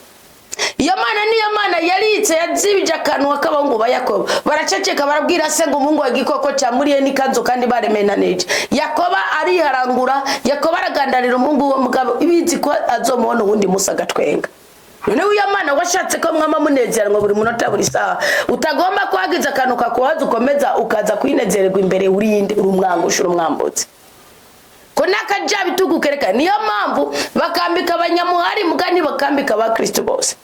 [SPEAKER 1] iyo mana niyo mana yaritse yazibije akanwa k'abahungu ba Yakobo baraceceka barabwira se ngo umuhungu w'igikoko cyamuriye n'ikanzu kandi baremenanije. Yakobo ariharangura, Yakobo aragandarira umuhungu wo mugabo ibizi ko azomubona ubundi musa gatwenga. None uyo mana washatse ko mwama munezerwa buri munota buri saha, utagomba kwagiza akantu kakuhaza ukomeza ukaza kwinezererwa imbere urinde urumwangusha urumwambutse ko nakaja bitugukereka. Niyo mpamvu bakambika abanyamuhari mugani bakambika ba Kristo bose.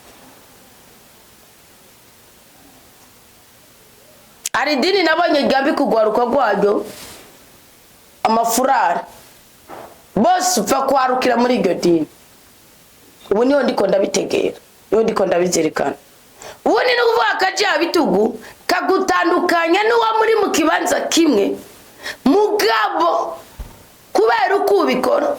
[SPEAKER 1] Ari dini nabonye gambi kugwaruka gwaryo amafurara bose upfa kwarukira muri iryo dini. Ubu niho ndiko ndabitegera, niho ndiko ndabizirikana. Ubu ni nukuvuga akaja bitugu kagutandukanya n'uwa muri mu kibanza kimwe mugabo kubera uko ubikora,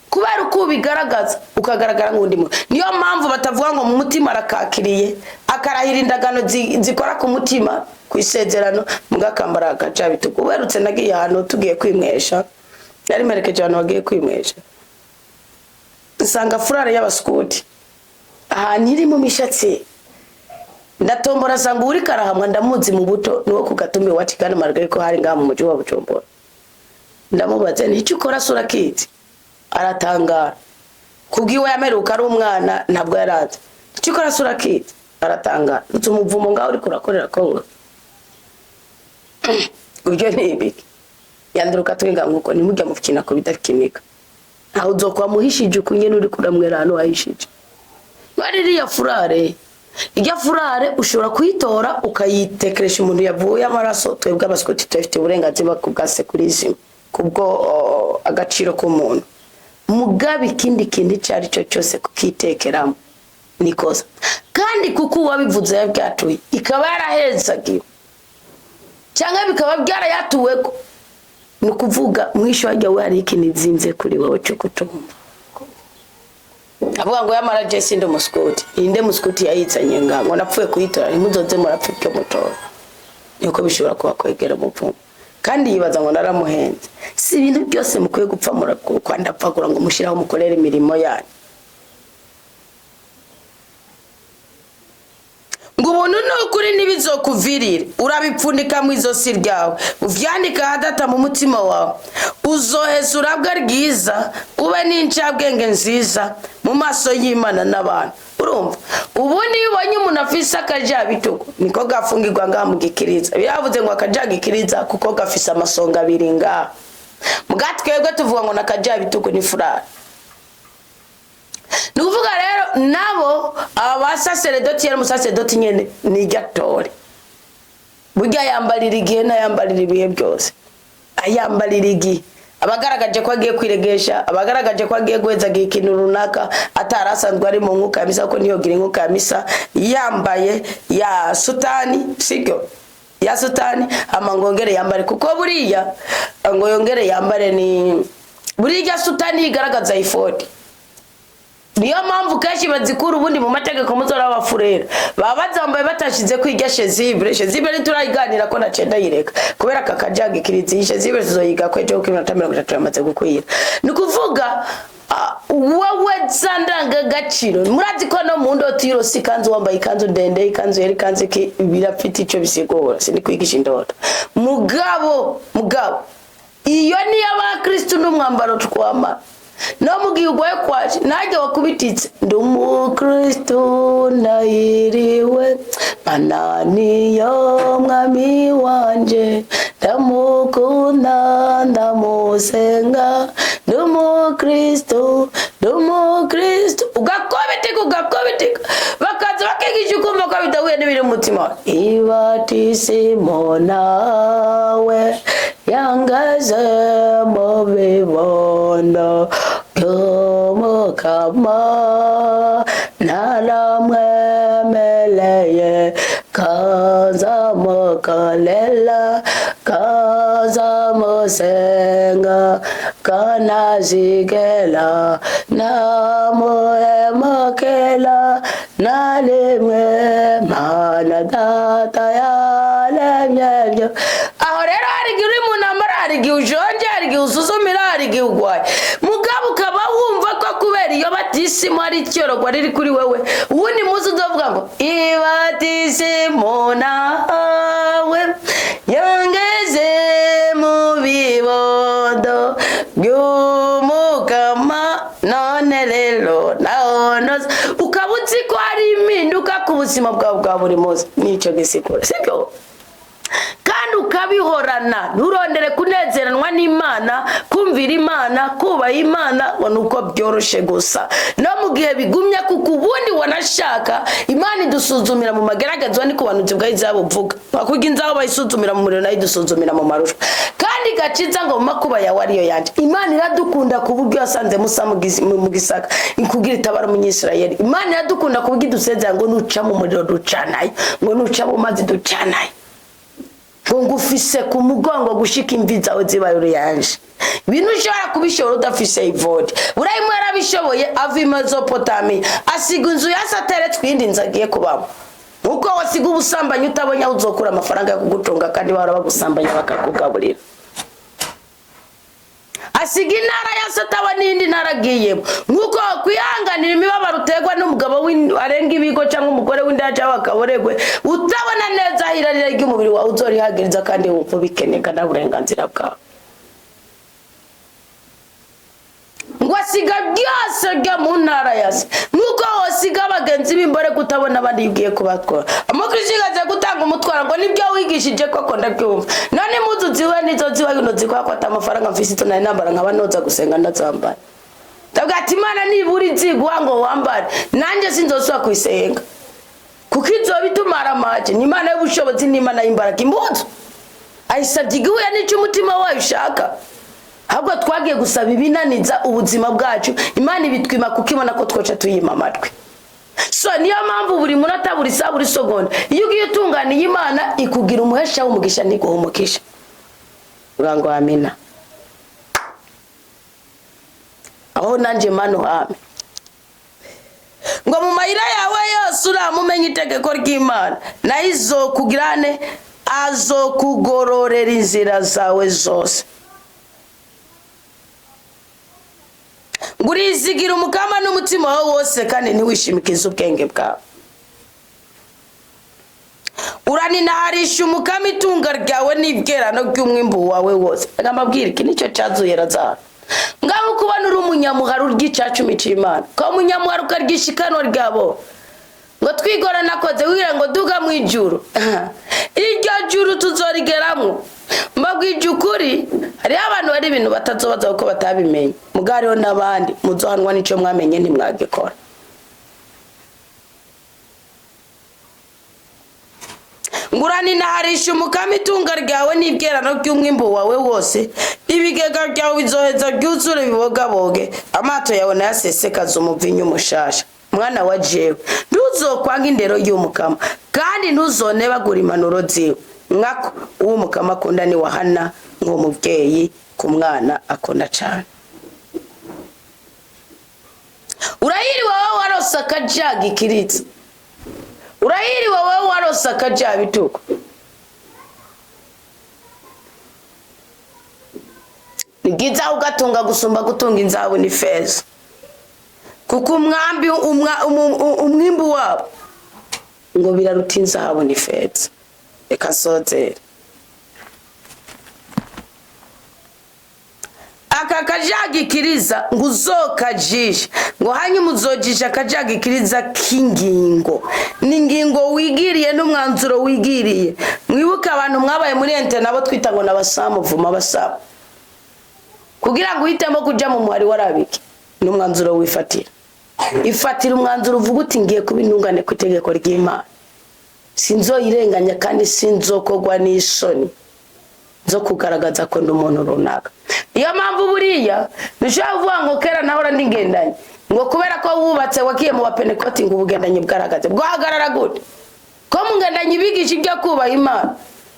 [SPEAKER 1] kubera uko ubigaragaza ukagaragara nk'undi muntu. Niyo mpamvu batavuga ngo mu mutima arakakiriye akarahira indagano zikora ku mutima kwisezerano mugakambara akaja bitugu. Uberutse nagiye hano tugiye kwimwesha, yari merekeje hano wagiye kwimwesha, nsanga furare y'abaskuti ahantu iri mu mishatsi ndatombora sanga uri karahamwa ndamuzi mu buto niwo kugatumbe wacu kandi margaye ko hari ngaha mu muji wa Bujumbura. Ndamubaza ni cyo ukora sura kiti, aratangara kubwiwe yameruka ari umwana ntabwo yaraza. Cyo ukora sura kiti, aratangara utumuvumo ngaho uri kurakorera Kongo uryo nibiki yanduruka twinga nguko nimujya mufukina ko bidakinika aho uzokwa muhishije kunye nuri kuramwera hano wahishije. Bari ya furare ijya furare ushobora kuyitora ukayitekeresha umuntu yavuye amaraso. Twebwe abaskuti tufite uburenganzira ku bwa security kubwo agaciro k'umuntu mugabe ikindi kindi cyari cyo cyose kukitekeramo nikoza kandi kuko wabivuze yabyatuye ikaba yarahezagiwe cyangwa bikaba byarayatuweko nukuvuga mwisho wajya wari ikinizinze kuri wowe cyo kutumva. Avuga ngo yamara Jesse ndo muskuti inde muskuti yayitsanye ngo napfuye kuyitora imuzoze murapfike mutora niko bishobora kuba kwegera mupfumu kandi yibaza ngo naramuhenze. Si ibintu byose mukwiye gupfa murakwanda pfagura ngo mushiraho mukorera imirimo yanyu. Ngo ubuntu n'ukuri nibizokuvirira urabipfunika mu izosi ryawe uvyandika hadata mu mutima wawe uzoheza urabwa ryiza ube n'incabwenge nziza mu maso y'Imana n'abantu. Urumva ubu ni ubonye umuntu afise akaja bitugo niko gafungirwa ngaha mu gikiriza. Biravuze ngo akaja gikiriza kuko gafise amasonga abiri ngaha mugatwebwe tuvuga ngo nakaja bitugo ni furara. Nukuvuga rero nabo abasaseredoti yari musaseredoti nyene ni gatore burya yambarira igihe na yambarira ibihe byose ayambarira igihe abagaragaje ko agiye kwiregesha abagaragaje ko agiye guhezagira ikintu runaka atarasanzwe ari mu mwuka ya misa ko niyo gira mwuka ya misa yambaye ya sutani sigyo ya sutani amangongere yambare kuko buriya ngo yongere yambare ni buriya sutani igaragaza Ifodi. Niyo mpamvu kashi bazikuru ubundi mu mategeko muzora abafurera baba bazambaye batashize kwiga shezibre turayiganira ko nacenda yireka kubera kakajaga ikirizi shezibre zoyiga ko ejo kuri 30 yamaze gukwira. Nikuvuga wowe zandanga gaciro murazi ko no mu ndoti yose kanzu wambaye kanzu ndende ikanzu yari kanzu ki birafite ico bisigora sinikwigisha indoto mugabo iyo ni y'abakristo n'umwambaro twama no mugiyugwe kwaje naje wakubititse ndumukristo nayiriwe manani yo mwami wanje ndamukunda ndamusenga ndumukristo ugakobitika bakaza bakigisha ukumva ko bidahuye n'ibiri mu mutima. Ibatisimo nawe yangaze mu bibondo Ubaha naramwemeleye kaza mukalela kaza musenga kanazigela namuhemakela nalimwe mana data yalemyebyo. Aho rero hari igihe uri mu ntambara, hari igihe ujonje, hari igihe usuzumira, hari igihe ugwaye mugabo ukaba wumva ko kubera iyo bati batisimu ari cyorogwa riri kuri wewe ubundi muzi uzovuga ngo ibatisimu nawe yongeze mu bibondo by'Umukama none rero naonoza ukabuzi ko ari impinduka ku buzima bwawe bwa buri munsi nico gisikora sibyo kandi ukabihorana nturondere kunezeranwa n'Imana kumvira Imana kubaha Imana nuko byoroshe gusa no mu gihe bigumya kuko ubundi wanashaka Imana idusuzumira mu mageragezwa ni ku bantu bw'izabo vuga bakugira inzaho bayisuzumira mu muriro nayo idusuzumira mu marushwa kandi gaciza ngo makuba yawe ariyo yanje Imana iradukunda kuburyo yasanze Musa mu gisaka ikugira itabara mu Isirayeli Imana iradukunda kuburyo idusezera ngo nuca mu muriro ducanayo ngo nuca mu mazi ducanayo ngo ufise ku mugongo gushika imvi zawe zibaye uriyanje ibintu ushobora kubishobora udafise Ifodi Burayimu yarabishoboye ava i Mesopotamiya asiga inzu yasateretswe iyindi nzu agiye kubamo uko wasiga ubusambanyi utabonye aho uzokura amafaranga yo kugutunga kandi bahora bagusambanya bakakugaburira asiga intara yasatawa n'indi ntara agiyemo nk'uko kwihanganira imibabaro uterwa n'umugabo arenga ibigo cyangwa umugore w'indaya cyangwa akaboregwe utabona neza irarira ry'umubiri wawe uzorihagiriza kandi wumva bikeneka na burenganzira bwawe ngo asiga byose byo mu ntara yase nk'uko wasiga abagenzi b'imbore kutabona abandi yugiye kubatwara amukrishigaze gutanga umutwaro ngo nibyo wigishije koko ndabyumva none impuzu ziwe nizo ziba zikwa ko amafaranga mfise tunari nambara nkabanoza gusenga ndazambaye ndavuga ati Imana niburi nziguha ngo wambare nanjye sinzosubira kuyisenga kuko izoba itumara amaje ni Imana y'ubushobozi ni Imana y'imbaraga impuzu ayisabye igihuye n'icyo umutima wayo ushaka ahubwo twagiye gusaba ibinaniza ubuzima bwacu Imana ibitwima kuko ibona ko twoca tuyima amatwi so niyo mpamvu buri munota buri saa buri segonda iyo ugiye utunganiye Imana ikugira umuhesha w'umugisha niguha umugisha urango amina aho nanje mano hame ngo mu mayira yawe yose uramumenye itegeko ry'Imana na izo kugirane azo kugororera inzira zawe zose ngurizigira Umukama n'umutima wawe wose kandi ntiwishimikize ubwenge bwawe uraninaharisha Umukama itunga ryawe n'ibwerano by'umwimbu wawe wose ngamabwira iki nicyo cyazuyera za ngaho kubana uri umunyamuhara urw'icacumi c'Imana ko umunyamuhara ukarwishikanwa ryabo ngo twigora nakoze wira ngo duga mu ijuru iryo juru tuzorigeramwo mbabwije ukuri hari abantu bari ibintu batazobaza uko batabimenye mugariho n'abandi muzohanwa nico mwamenye ntimwagikora ngurani naharisha Umukama itunga ryawe n'ibwerano by'umwimbu wawe wose ibigega byawe bizoheza byuzure bibogaboge amato yawe nayasesekaza umuvinyu umushasha mwana wa jewe ntuzokwanga indero y'Umukama kandi ntuzonebagura impanuro ziwe mwako uw'Umukama akunda ni wahana nk'umubyeyi ku mwana akunda cyane urahiriwe wowe warose akajaga ikiritse urahiriwe wowe warose akajaga bituko nigiza ugatunga gusumba gutunga inzabu ni feza kuko umwimbu wabo ngo biraruta inzabu ni feza reka sozera aka kajaga ikiriza ngo uzokajisha ngo hanyuma uzojisha akajaga ikiriza k'ingingo n'ingingo wigiriye n'umwanzuro wigiriye mwibuka abantu mwabaye muri ente nabo twita ngo nabasamu vuma basamu kugira ngo uhitemo kuja mu muhari warabiki n'umwanzuro wifatira ifatira umwanzuro uvuga uti ngiye kubintungane ku itegeko ry'Imana sinzoyirenganya kandi sinzokogwa n'isoni zo kugaragaza ko ndi umuntu runaka iyo mpamvu buriya nishobora kuvuga ngo kera nahora ndingendanye ngo kubera ko wubatse wakiye mu bapenekoti ngo ubugendanye bwaragaze bwahagarara gute ko mungendanye bigisha ibyo kubaha Imana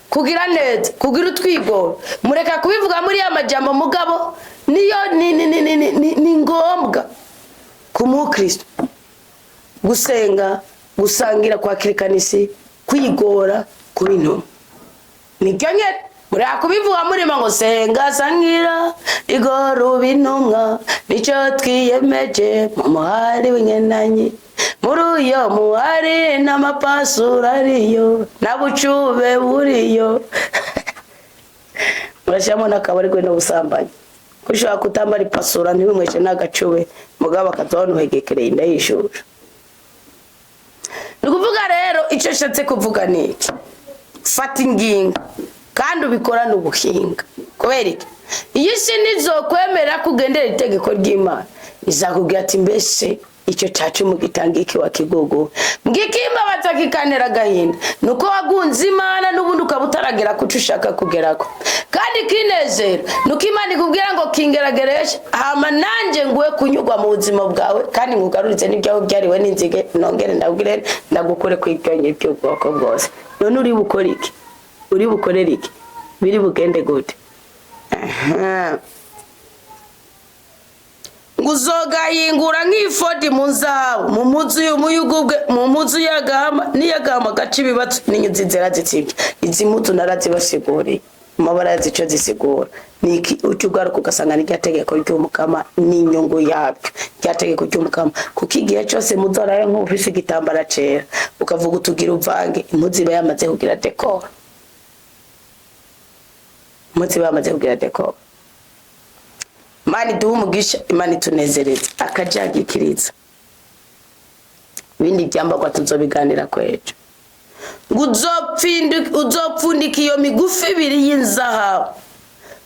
[SPEAKER 1] kugira neza kugira utwigoro mureka kubivuga muri ya majambo mugabo niyo ni ngombwa ku mukristo gusenga gusangira kwa kirikanisi kwigora ku bintu nibyo nyene kubivuga murima ngo senga sangira igoro bintumwa nico twiyemeje mu muhari w'ingenanyi muri uyo muhari n'amapasura ariyo n'abucube buriyo murashyiramo n'akabari gwe n'ubusambanyi kushobora kutambara ipasura ntibimweshe n'agacube mugabo akazabona uhegekereye inda y'ishuri. Ni ukuvuga rero icyo nshatse kuvuga ni iki, fata ingingo kandi ubikorane ubuhinga. Kubera iki iyo isi ntizokwemera kugendera itegeko ry'Imana izakubwira ati mbese icyo cyacu mu gitanga iki wakigogo mbwikimba batakikanira agahinda nuko wagunze Imana n'ubundi ukabutaragera kuco ushaka kugerako. Kandi kinezero nuko Imana ikubwira ngo kingeragereshe hama nanje nguwe kunyugwa mu buzima bwawe kandi ngugarurize n'ibyaho byariwe n'inzige nongere ndabwire ndagukore kw'ibyonye by'ubwoko bwose. None uri bukora iki, uri bukorera iki, biri bugende gute? Nguzogahingura nk'ifodi mu nzahabu mu muzu y'umuyugubwe mu muzu y'agahama n'iyagahama gaca ibibatsi n'inyuzi nzera zitsibye. Izi mutu narazibasiguriye amabara yazico zisigura niki ucugaruka ugasanga n'irya tegeko ry'Umukama n'inyungu yabyo. Rya tegeko ry'Umukama kuko igihe cyose muzora nk'ufise igitambara cera ukavuga utugira uvange impuzi iba yamaze kugira dekoro, impuzi iba yamaze kugira dekoro. Mani duha umugisha, Imana itunezereze akajagikiriza ibindi byambagwa tuzobiganira kwejo. Uzopfundika iyo migufi ibiri y'inzahabu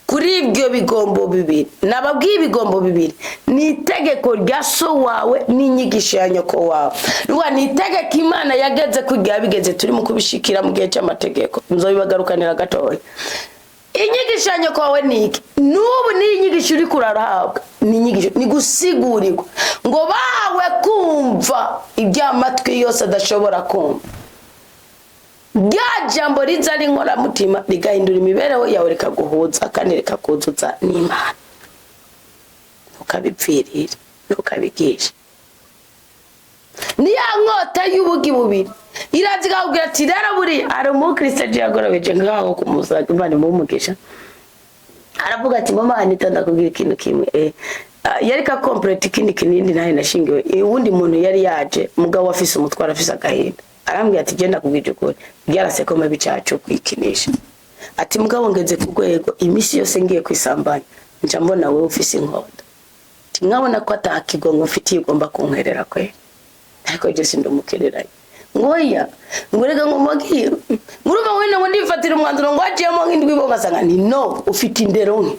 [SPEAKER 1] kuri ibyo bigombo bibiri. Nababwiye ibigombo bibiri ni itegeko rya so wawe n'inyigisho ya nyoko wawe. Nuwa ni itegeko Imana yageze kugira bigeze turi mu kubishikira mu gihe cy'amategeko nzobibagarukanira gatoya. Inyigisho ya nyoko wawe niki nubu ni inyigisho uri kurarahabwa ni inyigisho ni gusigurirwa ngo bawe kumva ibyamatwi yose adashobora kumva. Rya jambo riza rinkora mutima rigahindura imibereho yawe rikaguhuza kandi rikakuzuza n'Imana. Ukabipfirira ukabigisha ni ya nkota y'ubugi bubiri iraziga kugira ati rero buri ari umukristo yagorobeje ngaho kumusaga Imana mumugisha aravuga ati mama anita ndakubwira ikintu kimwe yari ka complete ikindi kinindi nahe nashingiwe uwundi muntu yari yaje mugabo afise umutwara afise agahinda arambwira ati genda kubwije ukuri byarasekoma bicacu kwikinisha ati mugabo ngeze ku rwego imisi yose ngiye kwisambanya nja mbona wewe ufise inkota nkabona ko atakigongo mfitiye ugomba kunkwerera kwe ariko je sindumukereranye ngoya ngurega ngomagiye nguruma wena ngo ndifatira umwanzuro ngo aciyemo nk'indwi bo basanga ni no ufite indero nke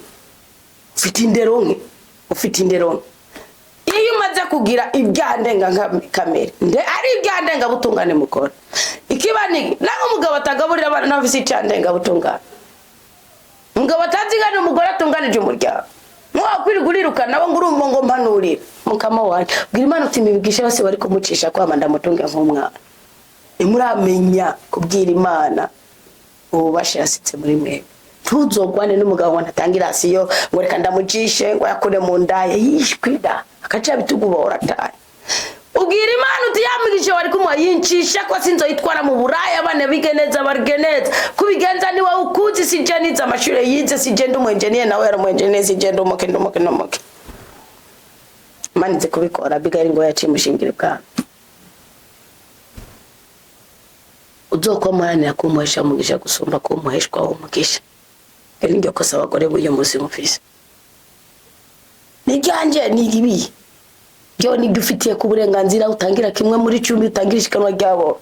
[SPEAKER 1] iyo umaze kugira ibyandenga nka kamere nde ari ibyandenga butungane mukora ikibani nango mugabo atagaburira abana n'abafisi icyandenga butungane mugabo atazigana umugore atunganije umuryango mwakwiriguriruka nabo ngurumva ngo mpanurira Mukama wanje bwira Imana uti imibigisha bose bari kumucisha kwama ndamutunga nk'umwana. Imuramenya kubwira Imana ububasha yasitse muri mwe tuzogwane n'umugabo wanatangira asiyo ngo reka ndamujishe ngo yakure mu ndaye yishkwida akaca bitugubora taye. Ubwira Imana uti yamigisha wari kumwayincisha ko sinzo yitwara mu buraya abane bigeneza bargeneza kubigenza ni wa ukuzi sijeniza amashure yize sijenda umwenjeniye nawe yari umwenjeniye sijenda umuke. Manize kubikora bigari ngo yaciye mushingire bwa uzokomaranira kumuhesha umugisha gusumba kumuheshwa umugisha. Eri ngiye kosa abagore buyo muzi mufise nijanje niribi byo ni dufitiye ku burenganzira utangira kimwe muri 10 utangira ishikanwa ryabo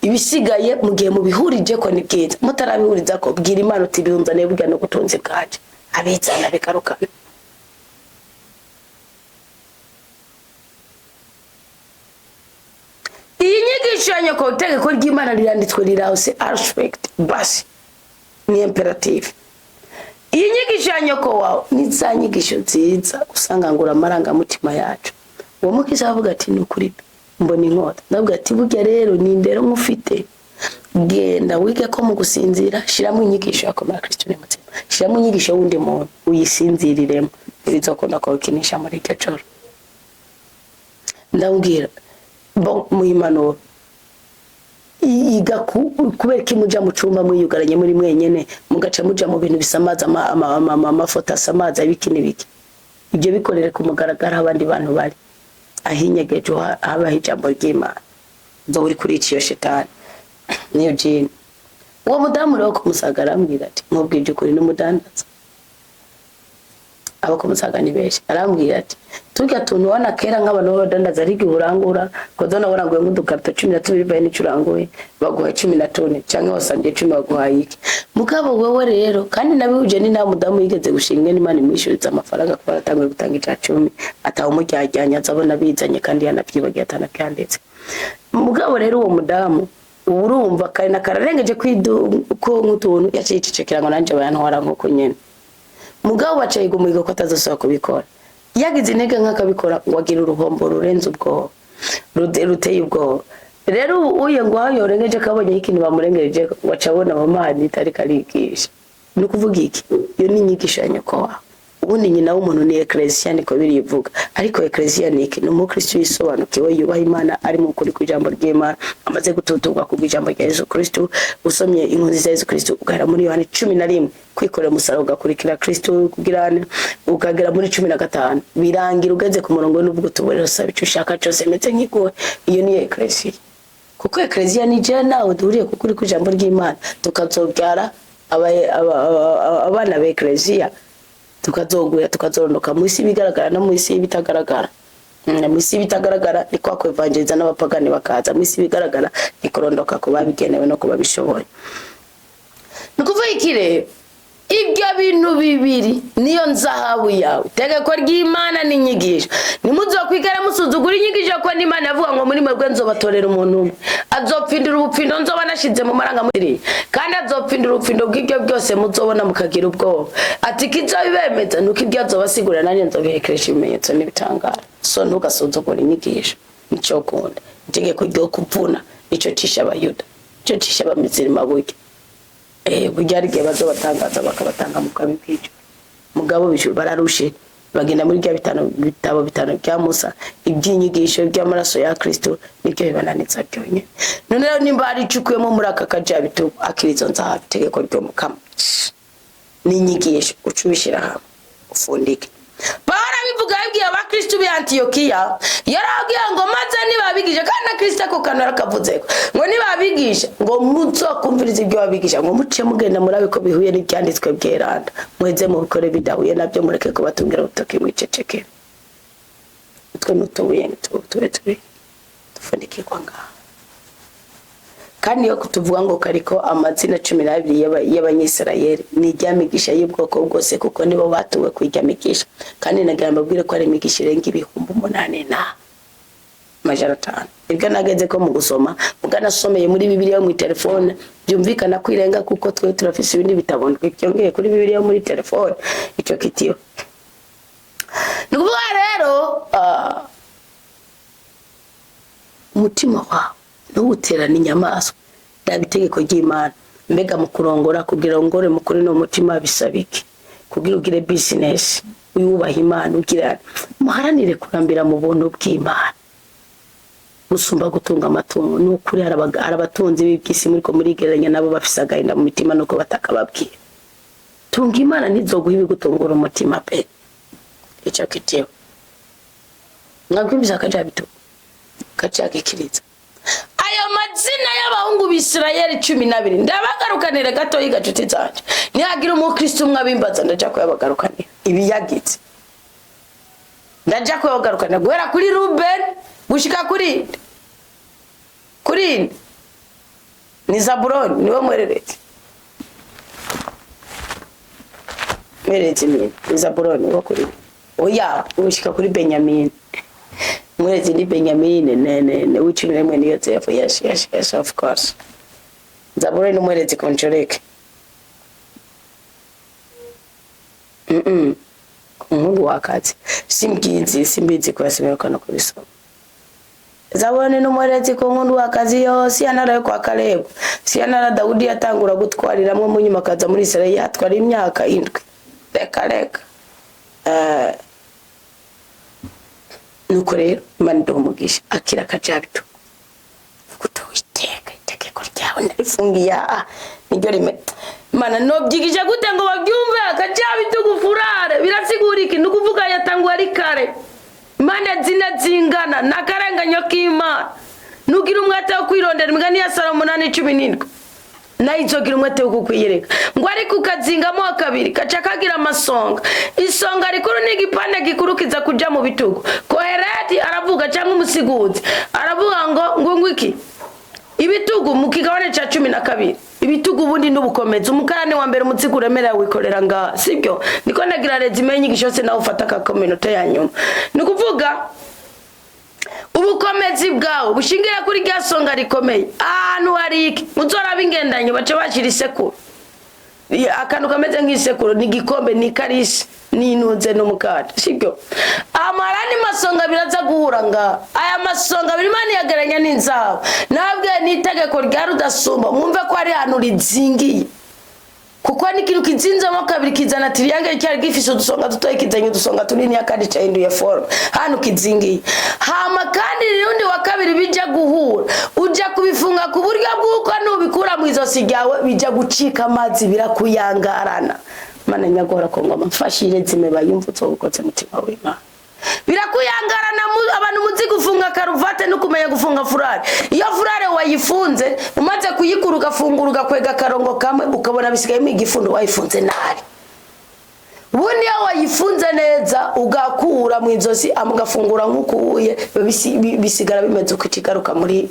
[SPEAKER 1] ibisigaye mu gihe mu bihurije ko ni bwiza mutarabihuriza ko bwira Imana uti birunzane burya no gutunze bwaje abizana bikarukana. Iyi nyigisho ya nyoko itegeko ry'Imana riranditswe rirause aspect basi ni imperative. Iyi nyigisho ya nyoko wawe ni za nyigisho nziza usanga ngura amaranga mutima yacu. Uwo mukiza avuga ati nukuri mbona inkota ndavuga ati burya rero ni indero mufite genda wige ko mu gusinzira shiramo inyigisho yakomera Kristo ne mutima shiramo inyigisho wundi muntu uyisinziriremo bizokunda ko kinisha muri kecoro. Ndambwira bo muhimano iga kubera ko muja mu cumba mwiyugaranye muri mwenyene mugaca muja mu bintu bisamaza amafoto asamaza ibikini biki ibyo bikorere ku mugaragara abandi bantu bari ahinyegeje habaho ijambo ry'Imana zo uri kuri iciyo shetani niyo jini uwo mudamu rero kumusagara ambwira ati mubwije ukuri n'umudandaza abo kumusaga ni benshi arambwira ati turya tuntu wana kera nk'abantu b'abadandaza ari gihurangura kozo na waranguye nk'udukarito 12 baye n'icuranguye baguha 14 cyangwa wasanje 10 baguha iki mugabo wewe rero kandi nabihuje ni nta mudamu yigeze gushimwe n'Imana imwishuriza amafaranga kuba atangiye gutanga icya 10 ataho umujyajyanya azabona bizanye kandi yanabyibagiye atanabyanditse mugabo rero uwo mudamu urumva kandi nakararengeje ko nk'utuntu yacicecekera ngo nanje bayantwara nk'uko nyene mugabo bacaye gumuhiga ko atazosaba kubikora yagize intege nk'akabikora ngo agira uruhombo rurenze ubwo ruteye ubwo rero uye ngo ayorengeje kabonye ikintu bamurengereje wacabona mamahani itari karigisha no kuvuga iki yo ni nyigisho ya nyoko wa ubundi nyina w'umuntu ni ecclesia niko birivuga ariko ecclesia ni iki n'umukristo yisobanukiwe yubaha Imana ari mu kuri kujambo ry'Imana amaze gututugwa ku ijambo rya Yesu Kristo usomye inkunzi za Yesu Kristo ugahera muri Yohana 11 kwikorera umusaraba ugakurikira Kristo kugirana ukagera muri 15 birangira ugeze ku murongo n'ubwo tuborero sabe icyo ushaka cyose meze nk'iko iyo ni ecclesia kuko ecclesia ni je nawe duriye kuri kujambo ry'Imana tukazobyara abana ba ecclesia tukazoguya tukazorondoka mu isi bigaragara no mu isi bitagaragara mu isi bitagaragara ni kwa kwevangeliza n'abapagani bakaza mu isi bigaragara ni kurondoka ko babigenewe no kuba bishoboye nukuvuga ikire ibyo bintu bibiri niyo nzahabu yawe Itegeko ry'Imana n'inyigisho nimuzokwigara musuzugura inyigisho ko n'Imana yavuga ngo muri mwebwe nzobatorera umuntu azopfindura ubupfindo nzoba nashize mu maranga muri kandi azopfindura ubupfindo bw'ibyo byose muzobona mukagira ubwoba ati kizabibemeza nuko ibyo azobasigura nanjye nzobihekeresha ibimenyetso n'ibitangara so ntugasuzugura inyigisho nicyo kunda Itegeko ryo kupfuna nicyo cisha abayuda nicyo cisha abamizirima buke bujyari gihe bazobatangaza bakabatanga mu kabikwijo mugabo bishu bararushe bagenda muri bya bitabo bitano bya Musa ibyinyigisho by'amaraso ya Kristo nibyo bibananitsa byonye none rero nimba ari cukuyemo muri aka kajabitu akirizo nzaha Itegeko ry'Umukama n'inyigisho ucubishira hamwe ufundike bara bivuga yabwiye abakristo bi Antiokia yaragiye ngo maze nibabigisha kandi Kristo ko kanara kavuze ngo nibabigisha ngo muzokumviriza ibyo babigisha ngo muce mugenda murabe ko bihuye n'ibyanditswe byeranda mweze mu bikore bidahuye nabyo mureke ko batungira utoke mwicecekera twe nutubuye tube tufundike kwanga kandi yo kutuvuga ngo kariko amazina 12 y'abanyisirayeli ni ryamigisha y'ubwoko bwose kuko nibo batuwe kwijyamigisha kandi nagamba bwire ko ari imigisha irenga 800 na majana 5 ibyo nageze ko mu gusoma muganasomeye muri Bibiliya mu telefone byumvikana kwirenga kuko twe turafise ibindi bitabondwe cyongeye kuri Bibiliya muri telefone icyo kitiyo nukuvuga rero umutima wawe n'uterana inyamaswa Itegeko ry'Imana mbega mu kurongora kugira ngore mukuri no mutima bisabiki kugira ugire business uyubaha Imana ugira muharanire kurambira mu buntu bw'Imana usumba gutunga amatungo n'ukuri arabatunzi b'ibyisi muri ko murigeranya nabo bafise agahinda mu mitima nuko batakababwira tunga Imana nizoguha ibigutungura umutima pe icyo kitiyo mwagwimbiza kajabitu kacakikiriza ayo mazina y'abahungu b'Isirayeli 12 ndabagarukanira gato yigacuti zanje nihagira umukristo umwe abimbaza ndaja ko yabagarukanira ibiyagitse ndaja ko yabagarukanira guhera kuri Ruben gushika kuri ni Zabuloni niwe mwereretse ni Zabuloni wo kuri oya gushika kuri Benjamin mwezi ni Benjamin ne wichinwe mwe niyo tsefu yes of course Zabuloni mwezi konchoreke umuntu wakazi simbizi kwasimekana kubisoma Zabuloni n'umwerezi ko umuntu wakazi yose yanaraye kwa Kalebu siyanara Daudi yatangura gutwariramwe mu nyuma kaza muri Isirayeli yatwara imyaka 7 reka nuko rero Imana ndumugisha akira kajabitu kuto Itegeko aho ndarifungiye niryo rime mana nobyigije gute ngo babyumve akajabi tugufurare birasigura iki nukuvuga yatangwa ari kare Imana zingana nakarenganyo k'Imana nugira umwete wo kwirondera imigani ya Salomo 8:17 nayizogira umwete wo kukwiyereka ngo ariko ukazingamo kabiri kaca kagira amasonga isonga rikuru n'igipande gikurukiza kuja mu bitugu Kohereti aravuga cyangwa umusiguzi aravuga ngo iki ibitugu mu kigabane ca 12 ibitugu ubundi n'ubukomezi umukarane wa mbere umutsigo uremera wikorera nga sibyo niko nagira rezimenye igishose nawe ufata ka community ya nyuma nikuvuga ubukomezi bwawo bushingira kuri rya songa rikomeye ahantu hari iki muzora bingendanye baca bashira isekuru akantu kameze nk'isekuru ni gikombe ni karisi ninuze n'umukata sibyo amarani masonga biraza guhura nga aya masonga birimani yagaranya n'inzaho nabwe n'itegeko rya rudasumba mwumve ko ari hano rizingiye kuko ni kintu kizinzamo kabiri kizana triangle cyari gifise udusonga dutoye kizanye udusonga tunini yakandi cyahinduye form hano kizingiye hama kandi rundi wa kabiri bija guhura uja kubifunga ku buryo bw'uko nubikura mu izosi ryawe bija gucika amazi birakuyangarana mana nyagora ko ngoma mfashire zime bayumvutse ubukotse mutima w'Imana birakuyangarana abantu muzi gufunga karuvate no kumenya gufunga furare iyo furare wayifunze umaze kuyikuruka fungura kwega karongo kamwe ukabona bisigaye igifundo wayifunze nari ubundi yawe wayifunze neza ugakura mu izosi amugafungura nkukuye bisigara bimeze ukitigaruka muri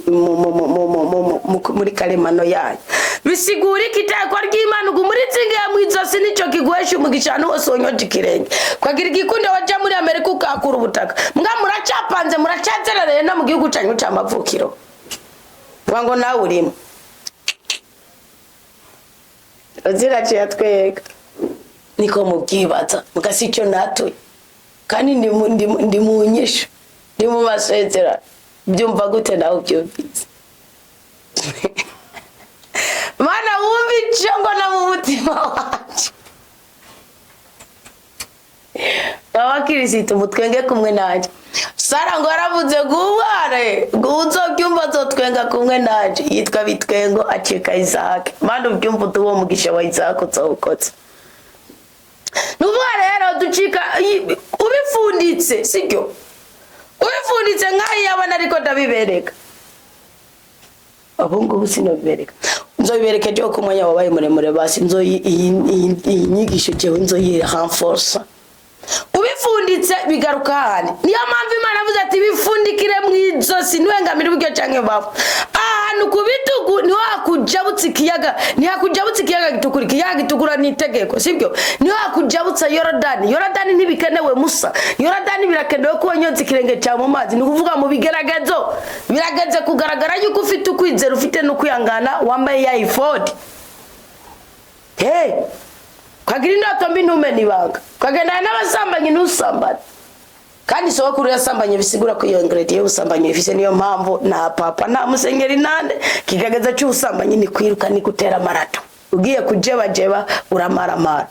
[SPEAKER 1] karemano yayo bisigura ikitako ry'Imana muri zingiye mu izosi nico kiguhesha umugishano wose onyoje kirenge kwagira igikunde waja muri Amerika ukakura ubutaka mbwa muracapanze muracazerereye no mu gihugu cyanyu cy'amavukiro wango nawe urimo aziraciye atwega niko mubyibaza mugasi icyo natuye kandi ndi mu nyisho ndi mu masezera byumva gute nawe byumvise mana wumva icyo ngo na mu mutima wacu abakirisitu mutwenge kumwe naje Sara ngo aravuze guware guzo byumva zo twenga kumwe naje yitwa bitwengo acika Isaac mana byumva tuwo mugisha wa Isaac uzokotse nuvuga rero ducika ubifunditse sibyo ubifunditse nkayi abana ariko ndabibereka abungu busino bibereka nzobibereke cyo kumwanya wabaye muremure basi nzo iyi nyigisho cyewe nzo yi renforce ubifunditse bigaruka hane niyo mpamvu Imana avuze ati bifundikire mu izosi niwengamira ubyo canke bafu ahantu kubitugu ni wakujabutse ikiyaga ni hakujabutse ikiyaga gitukura ikiyaga gitukura n'itegeko sibyo ni wakujabutse Yorodani ntibikenewe Musa Yorodani birakenewe ko wanyonze ikirenge cya mu mazi ni kuvuga mu bigeragezo birageze kugaragara yuko ufite ukwizera ufite no kuyangana wambaye ya Ifodi kwagira indoto mbi ntumene ibanga kwagenda n'abasambanyi n'usambana kandi sokuru yasambanye bisigura ko iyo ingredient y'usambanye ifise niyo mpamvu na papa na musengeri nande kigagaza cy'usambanye ni kwiruka ni gutera marato ugiye kujeba uramaramara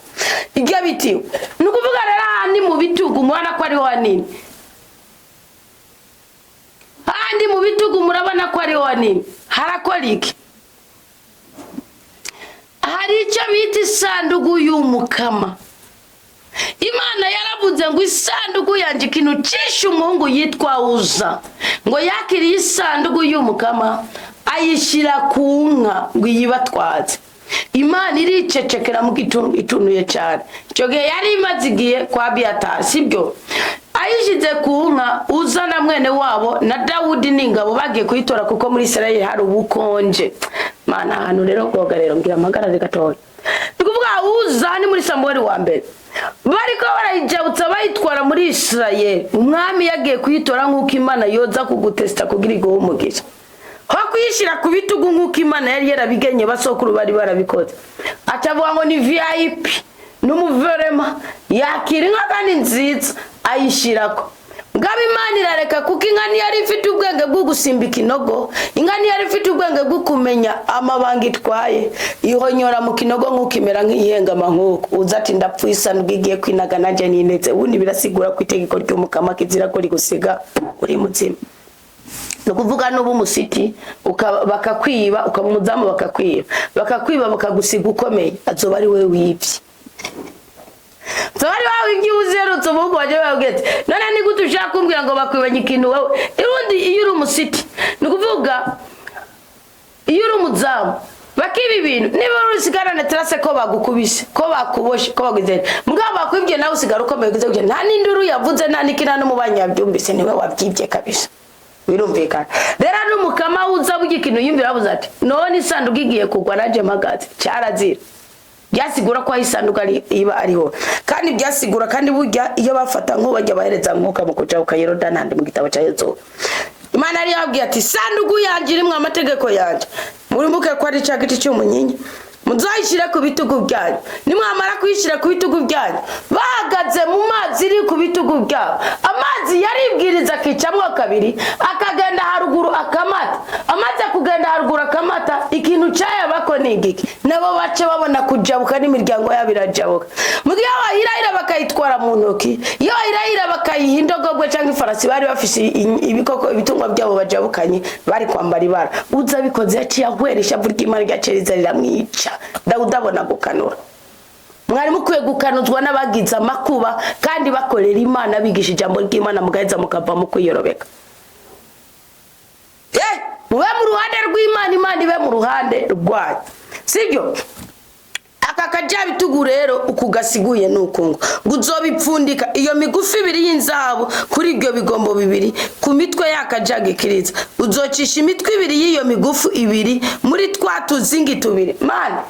[SPEAKER 1] igya bitiwe nukuvuga rero ni mu bitugu mwana ko ari wanini handi mu bitugu murabana ko ari wanini harakora iki hari icyo bita isanduku y'Umukama Imana yaravuze ngo isanduku yanje ikintu cisha umuhungu yitwa Uza ngo yakiriye isanduku y'Umukama ayishira ku nka ngo yibatwaze Imana iricecekera mu itunuye cyane cyo gihe yari imazigiye kwa Biata sibyo ayishize ku nka Uza na mwene wabo na Dawudi n'ingabo bagiye kuyitora kuko muri Israeli hari ubukonje mana hano rero koga rero ngira amagara gatoya tukuvuga Uza ni muri Samuel wa mbere bariko barayijabutsa bayitwara muri Israeli umwami yagiye kuyitora nk'uko Imana yoza kugutesta kugira igo umugisha ho kuyishira ku bitugu nk'uko Imana yari yarabigenye basokuru bari barabikoze atavuga ngo ni VIP n'umuverema yakira inka kandi nziza ayishirako ngaba Imana irareka kuko inka ni yari ifite ubwenge bwo gusimbika inogo inka ni yari ifite ubwenge bwo kumenya amabanga itwaye ihonyora mu kinogo nk'ukimera nk'ihengama nk'uko uza ati ndapfuisa ngigiye kwinaga naje ninetse ubundi birasigura ku itegeko ry'Umukama kizira ko rigusiga uri mutsima no kuvuga no bumusiti bakakwiba ukamumuzamu bakakwiba bakagusiga ukomeye azoba ari we wibye Zari wawe igiuzero tsobugo waje bagete none ni gute ushaka kumbwira ngo bakwibanye ikintu wowe irundi iyo uri umusiti ni kuvuga iyo uri umuzamu bakiba ibintu niba urusigarane terase ko bagukubise ko bakuboshe ko bagizera mugabo bakwibye nawe usigara ukomeye gute nta n'induru yavuze nta nikina no mubanyabyumvise niwe wabyibye kabisa birumvikana rero n'umukama uza bugikintu yimvira abuza ati none isanduku igiye kugwa naje magaze cyarazira byasigura ko isanduka iba ariho kandi byasigura kandi burya iyo bafata nko bajya bahereza mwuka mu kuja ukayiroda nande mu gitabo cya Yesu Imana yari yabwiye ati sanduku yanje irimwe amategeko yanje murimbuke ko ari cya giti cy'umunyinya muzayishira ku bitugu byanyu nimwamara kuyishira ku bitugu byanyu bahagaze mu mazi iri ku bitugu byabo amazi yaribwiriza kicamwa kabiri akagenda haruguru akamata amazi kugenda haruguru akamata ikintu cyaya bako nigiki nabo bace babona kujabuka n'imiryango yabirajabuka mugiye abahirahira bakayitwara mu ntoki iyo ahirahira bakayihindogogwe cyangwa ifarasi bari bafise ibikoko ibitungwa byabo bajabukanye bari kwambara ibara uza bikoze yaciye ahweresha burya Imana ryaceriza riramwica Dawudi abona gukanura mwari mukwiye gukanuzwa n'abagiza makuba kandi bakorera Imana bigisha ijambo ry'Imana mugaheza mukava mu kwiyorobeka mube mu ruhande rw'Imana Imana ibe mu ruhande rwayo sibyo aka kaja bitugu rero ukugasiguye nukungu guzobipfundika iyo migufi ibiri y'inzahabu kuri iryo bigombo bibiri ku mitwe yakajaga ikiriza uzocisha imitwe ibiri y'iyo migufu ibiri muri twa tuzingi tubiri mana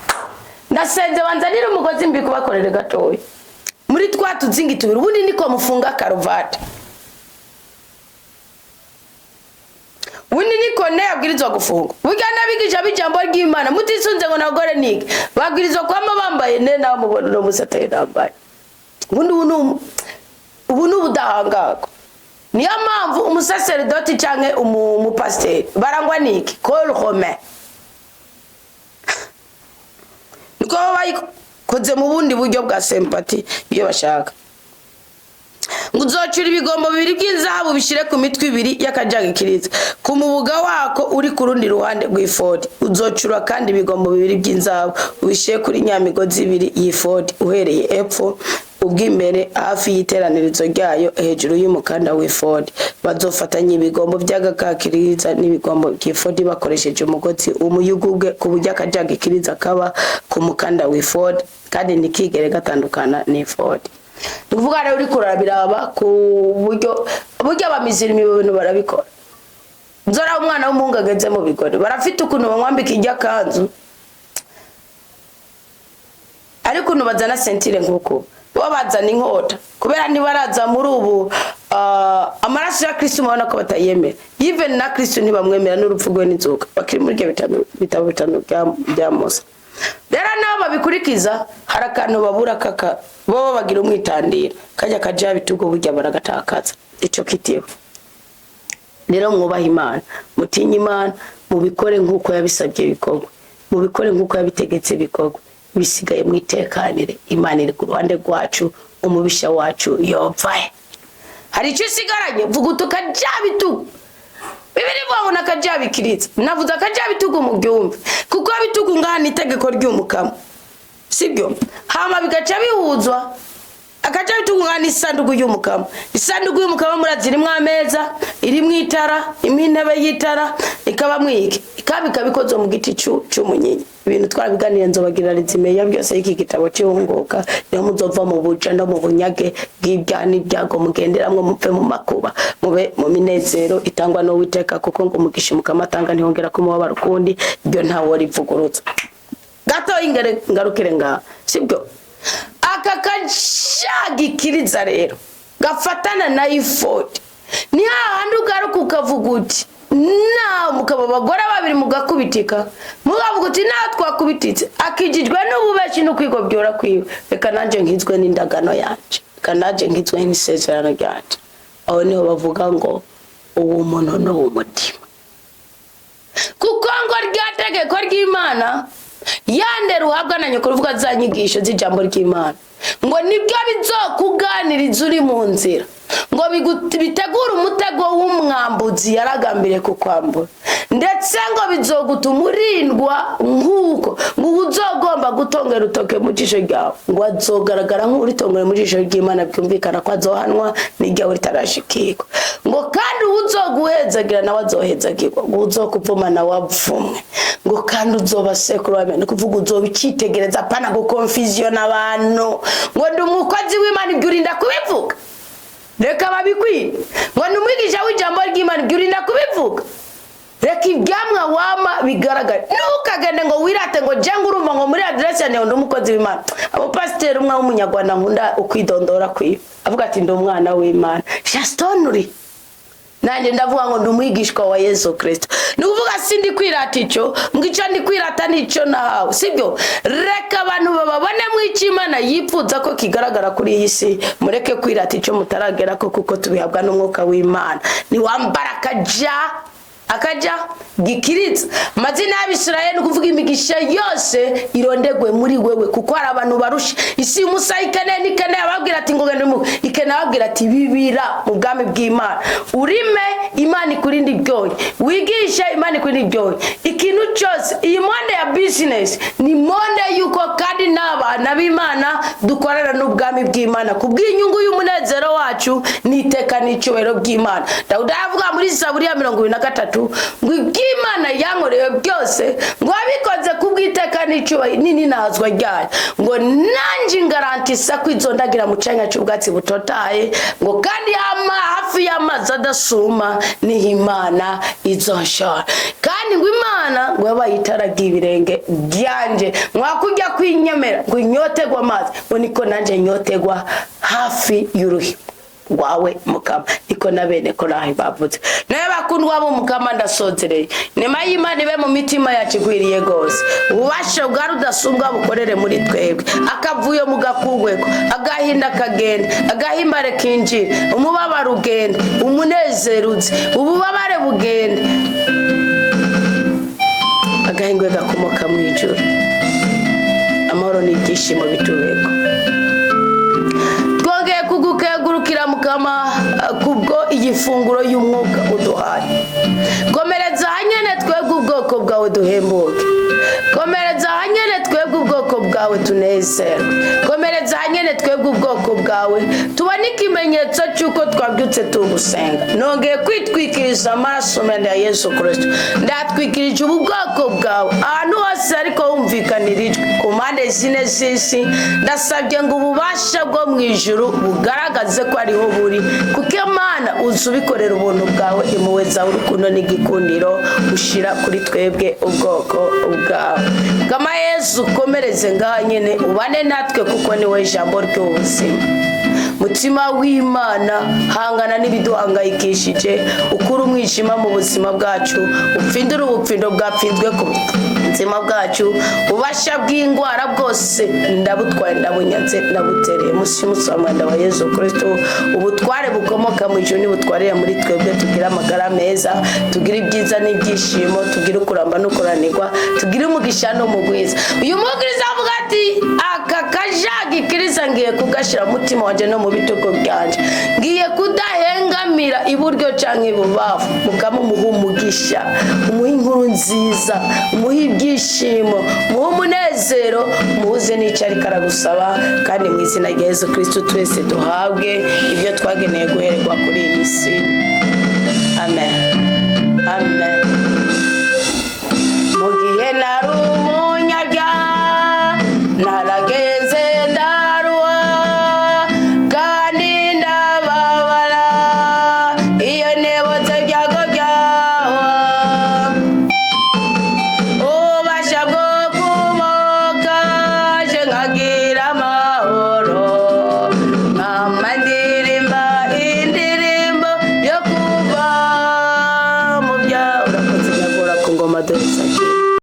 [SPEAKER 1] ndasenze banzanira umugozi mbi kubakorera gatoya muri twa tuzingi tubiri ubundi niko mufunga karuvati Windi niko ne abwirizwa gufunga. Bugana bigisha bijambo ry'Imana mutisunze ngo nagore niki. Babwirizwa kwama bambaye ne na mubona no musataye nambaye. Ubu n'ubudahangako. Niyo mpamvu umusaseridoti canke umupasiteri barangwa niki col romain. Niko bayikoze mu bundi buryo bwa sympathy iyo bashaka. Nguzocura ibigombo bibiri by'inzahabu bishire ku mitwe ibiri y'akajaga ikiriza ku mubuga wako uri ku rundi ruhande rw'Ifodi uzocura kandi ibigombo bibiri by'inzahabu ubishiye kuri nyamigozi ibiri y'Ifodi uhereye epfo ubw'imbere hafi y'iteranirizo ryayo hejuru y'umukanda w'Ifodi bazofatanya ibigombo by'agakakiriza n'ibigombo by'Ifodi bakoresheje umugozi umuyugubwe ku buryo akajaga ikiriza kaba ku mukanda w'Ifodi kandi nikigere gatandukana n'Ifodi Nuvuga rero uri kurabiraba ku buryo abamizirimi ibintu barabikora. Nzora umwana w'umuhungu ageze mu bigori barafite ukuntu bamwambika ijya kanzu. Ariko ukuntu bazana sentire nk'uko babazana inkota kubera ntibaraza muri ubu amaraso ya Kristo mubona ko batayemera. Even na Kristo ntibamwemera n'urupfu rwe n'inzoka bakiri muri bitabo bitanu bya Mose. Rero nabo babikurikiza harakantu babura kaka bo bagira umwitandira kajya kaja bitugo burya baragatakaza ico kitiwe rero mwubaha Imana mutinye Imana mubikore nkuko yabisabye bikorwa mubikore nkuko yabitegetse bikorwa bisigaye mwitekanire Imana iri ku ruhande rwacu umubisha wacu yovaye hari icyo sigaranye vuga utukaja bitugo Bibiri bwabona kaja bikiriza navuze kaja bitugo mu byumve kuko bitugo ngana Itegeko Ry'Umukama sibyo hama bigaca bihuzwa akaja bitugo ngana isanduku y'Umukama isanduku y'Umukama murazirimo ameza iri mu itara imintebe y'itara ikaba mwiki ikabika bikozo mu giti cy'umunyinya ibintu twarabiganira nzobagira rizimeya byose iki gitabo cy'unguka niyo muzova mu buja no mu bunyage bw'ibyani byago mugenderamwe mupfe mu makuba mube mu minezero itangwa no witeka kuko ngo mugisha Umukama atanga ntihongera kumubabara ukundi ibyo ntawo rivugurutsa gato ingere ngarukire nga sibyo aka kajagikiriza rero gafatana na Ifodi ni hahandi ugaruka ukavuga uti na mukaba bagora babiri mugakubitika mugavuga uti na twakubititse akijijwe n'ububeshi no kwigobyora kwiwe reka nanje nkizwe n'indagano yanje kanaje nkizwe n'isezerano ryanje aho niho bavuga ngo uwo muntu no umutima kuko ngo ryategeko ry'Imana yande ruhabwa na nyoko ruvuga za nyigisho z'ijambo ry'Imana ngo nibyo bizokuganiriza uri mu nzira ngo bitegura umutego w'umwambuzi yaragambire kukwambura ndetse ngo bizogutuma urindwa nk'uko ngo uzogomba gutongera utoke mu jisho ryawe ngo azogaragara nk'uritongera mu jisho ry'Imana byumvikana ko azohanwa n'iryawe ritarashikirwa ngo kandi uzoguhezagira nawe azohezagirwa ngo uzokuvuma nawe avumwe ngo kandi uzoba sekuru w'Imana kuvuga uzoba ikitegereza apana go confusion abantu ngo ndi umukozi w'Imana ibyo urinda kubivuga reka babikwiye ngo ndi umwigisha w'ijambo ry'Imana ibyo urinda kubivuga reka ibyamwa wama bigaragara ntukagende ngo wirate ngo jenga urumva ngo muri adresse ya ndi umukozi w'Imana abo pasteur umwe w'umunyarwanda nkunda ukwidondora kwiye avuga ati ndi umwana w'Imana jastonuri nanje ndavuga ngo ndi umwigishwa wa Yesu Kristo nuvuga sindi kwirata ico ngico ndi kwirata nico nahawe sibyo reka abantu bababone mu Imana yipfuza ko kigaragara kuri iyi si mureke kwirata ico mutaragera ko kuko tubihabwa n'umwuka w'Imana ni wambara akaja gikiriza mazina y'Abisirayeli kuvuga imigisha yose irondegwe muri wewe kuko hari abantu barusha isi Musa ikene ababwira ati ngo gende mu ikene ababwira ati bibira mu bwami bw'Imana urime Imana ikurindi byoye wigisha Imana ikurindi byoye ikintu cyose iyi monde ya business ni monde yuko kandi n'abana b'Imana dukorera n'ubwami bw'Imana kubw'inyungu y'umunezero wacu niteka n'icyubahiro bw'Imana Dawudi avuga muri Zaburi ya 23 ngo Imana yankoreye byose ngo abikoze kubwiteka n'icyubahiro nini nazwa ryayo ngo nanje ngarantisa kwizondagira mu canya cy'ubwatsi butotaye ngo kandi hafi y'amazi adasuma ni Imana izonshora kandi ngo Imana ngo yabayitaragiye ibirenge byanje mwakujya kwinyemera ngo inyotegwa amazi ngo niko nanje nyotegwa hafi y'uruhi wawe Mukama niko nabene ko nahi bavuze naye bakundwa bo Mukama ndasozereye nema y'Imana ibe mu mitima yacu gwiriye gose ubasha bwarudasumbwa bukorere muri twebwe akavuyo mugakugweko agahinda kagenda agahimbare kinjira umubabaro ugenda umunezerutse ububabare bugenda agahingwe gakomoka mu ijuru amahoro n'ibyishimo bitubeko kugukegurukira Mukama kubwo igifunguro y'umwuka uduhaye komereza hanyene twebwe ubwoko bwawe duhembuke komereza hanyene twebwe ubwoko bwawe tunezerwe komereza hanyene twebwe ubwoko bwawe tubone ikimenyetso cy'uko twabyutse tugusenga nongeye kwitwikiriza amaraso mende ya Yesu Kristo ndatwikirije ubwoko bwawe ahantu hose ariko humvikanirijwe ku mpande zine z'isi ndasabye ngo ububasha bwo mu ijuru bugaragaze ko ariho buri kuko Imana uzubikorera ubuntu bwawe impuhwe zawe urukundo n'igikundiro ushira kuri twebwe ubwoko bwawe kama Yesu komereze nganyene ubane natwe kuko ni we jambo ry'ubuzima mutima w'Imana hangana n'ibiduhangayikishije ukuri umwijima mu buzima bwacu upfindura ubupfindo bwapfinzwe ku buzima bwacu ubasha bw'ingwara bwose ndabutwaye ndabunyanze ndabutereye musamanda wa Yesu Kristo ubutware bukomoka mu ijuru nibutwarira muri twebwe tugira amagara meza tugira ibyiza n'ibyishimo tugira ukuramba no kuranirwa tugira umugisha no mugwiza uyu mugwiza avuga ati aka kajagi kiriza ngiye kugashira mutima wanje no mu bituko byanje ngiye kudahengamira iburyo canke ibubafu Mukama umugisha umuha inkuru nziza umuha ibyishimo umuha umunezero muze n'icari karagusaba kandi mu izina rya Yesu Kristo twese duhabwe ibyo twageneye guhererwa kuri iyi si amen amen mugihe narumunyabya narageze ndaruwa kandi ndababara iyo nebotse byago byawa ubasha bwo kumoka je nkagira amahoro nkamandirimba indirimbo yo kuva mu byawe urakoze nyagora ku ngoma dore sakira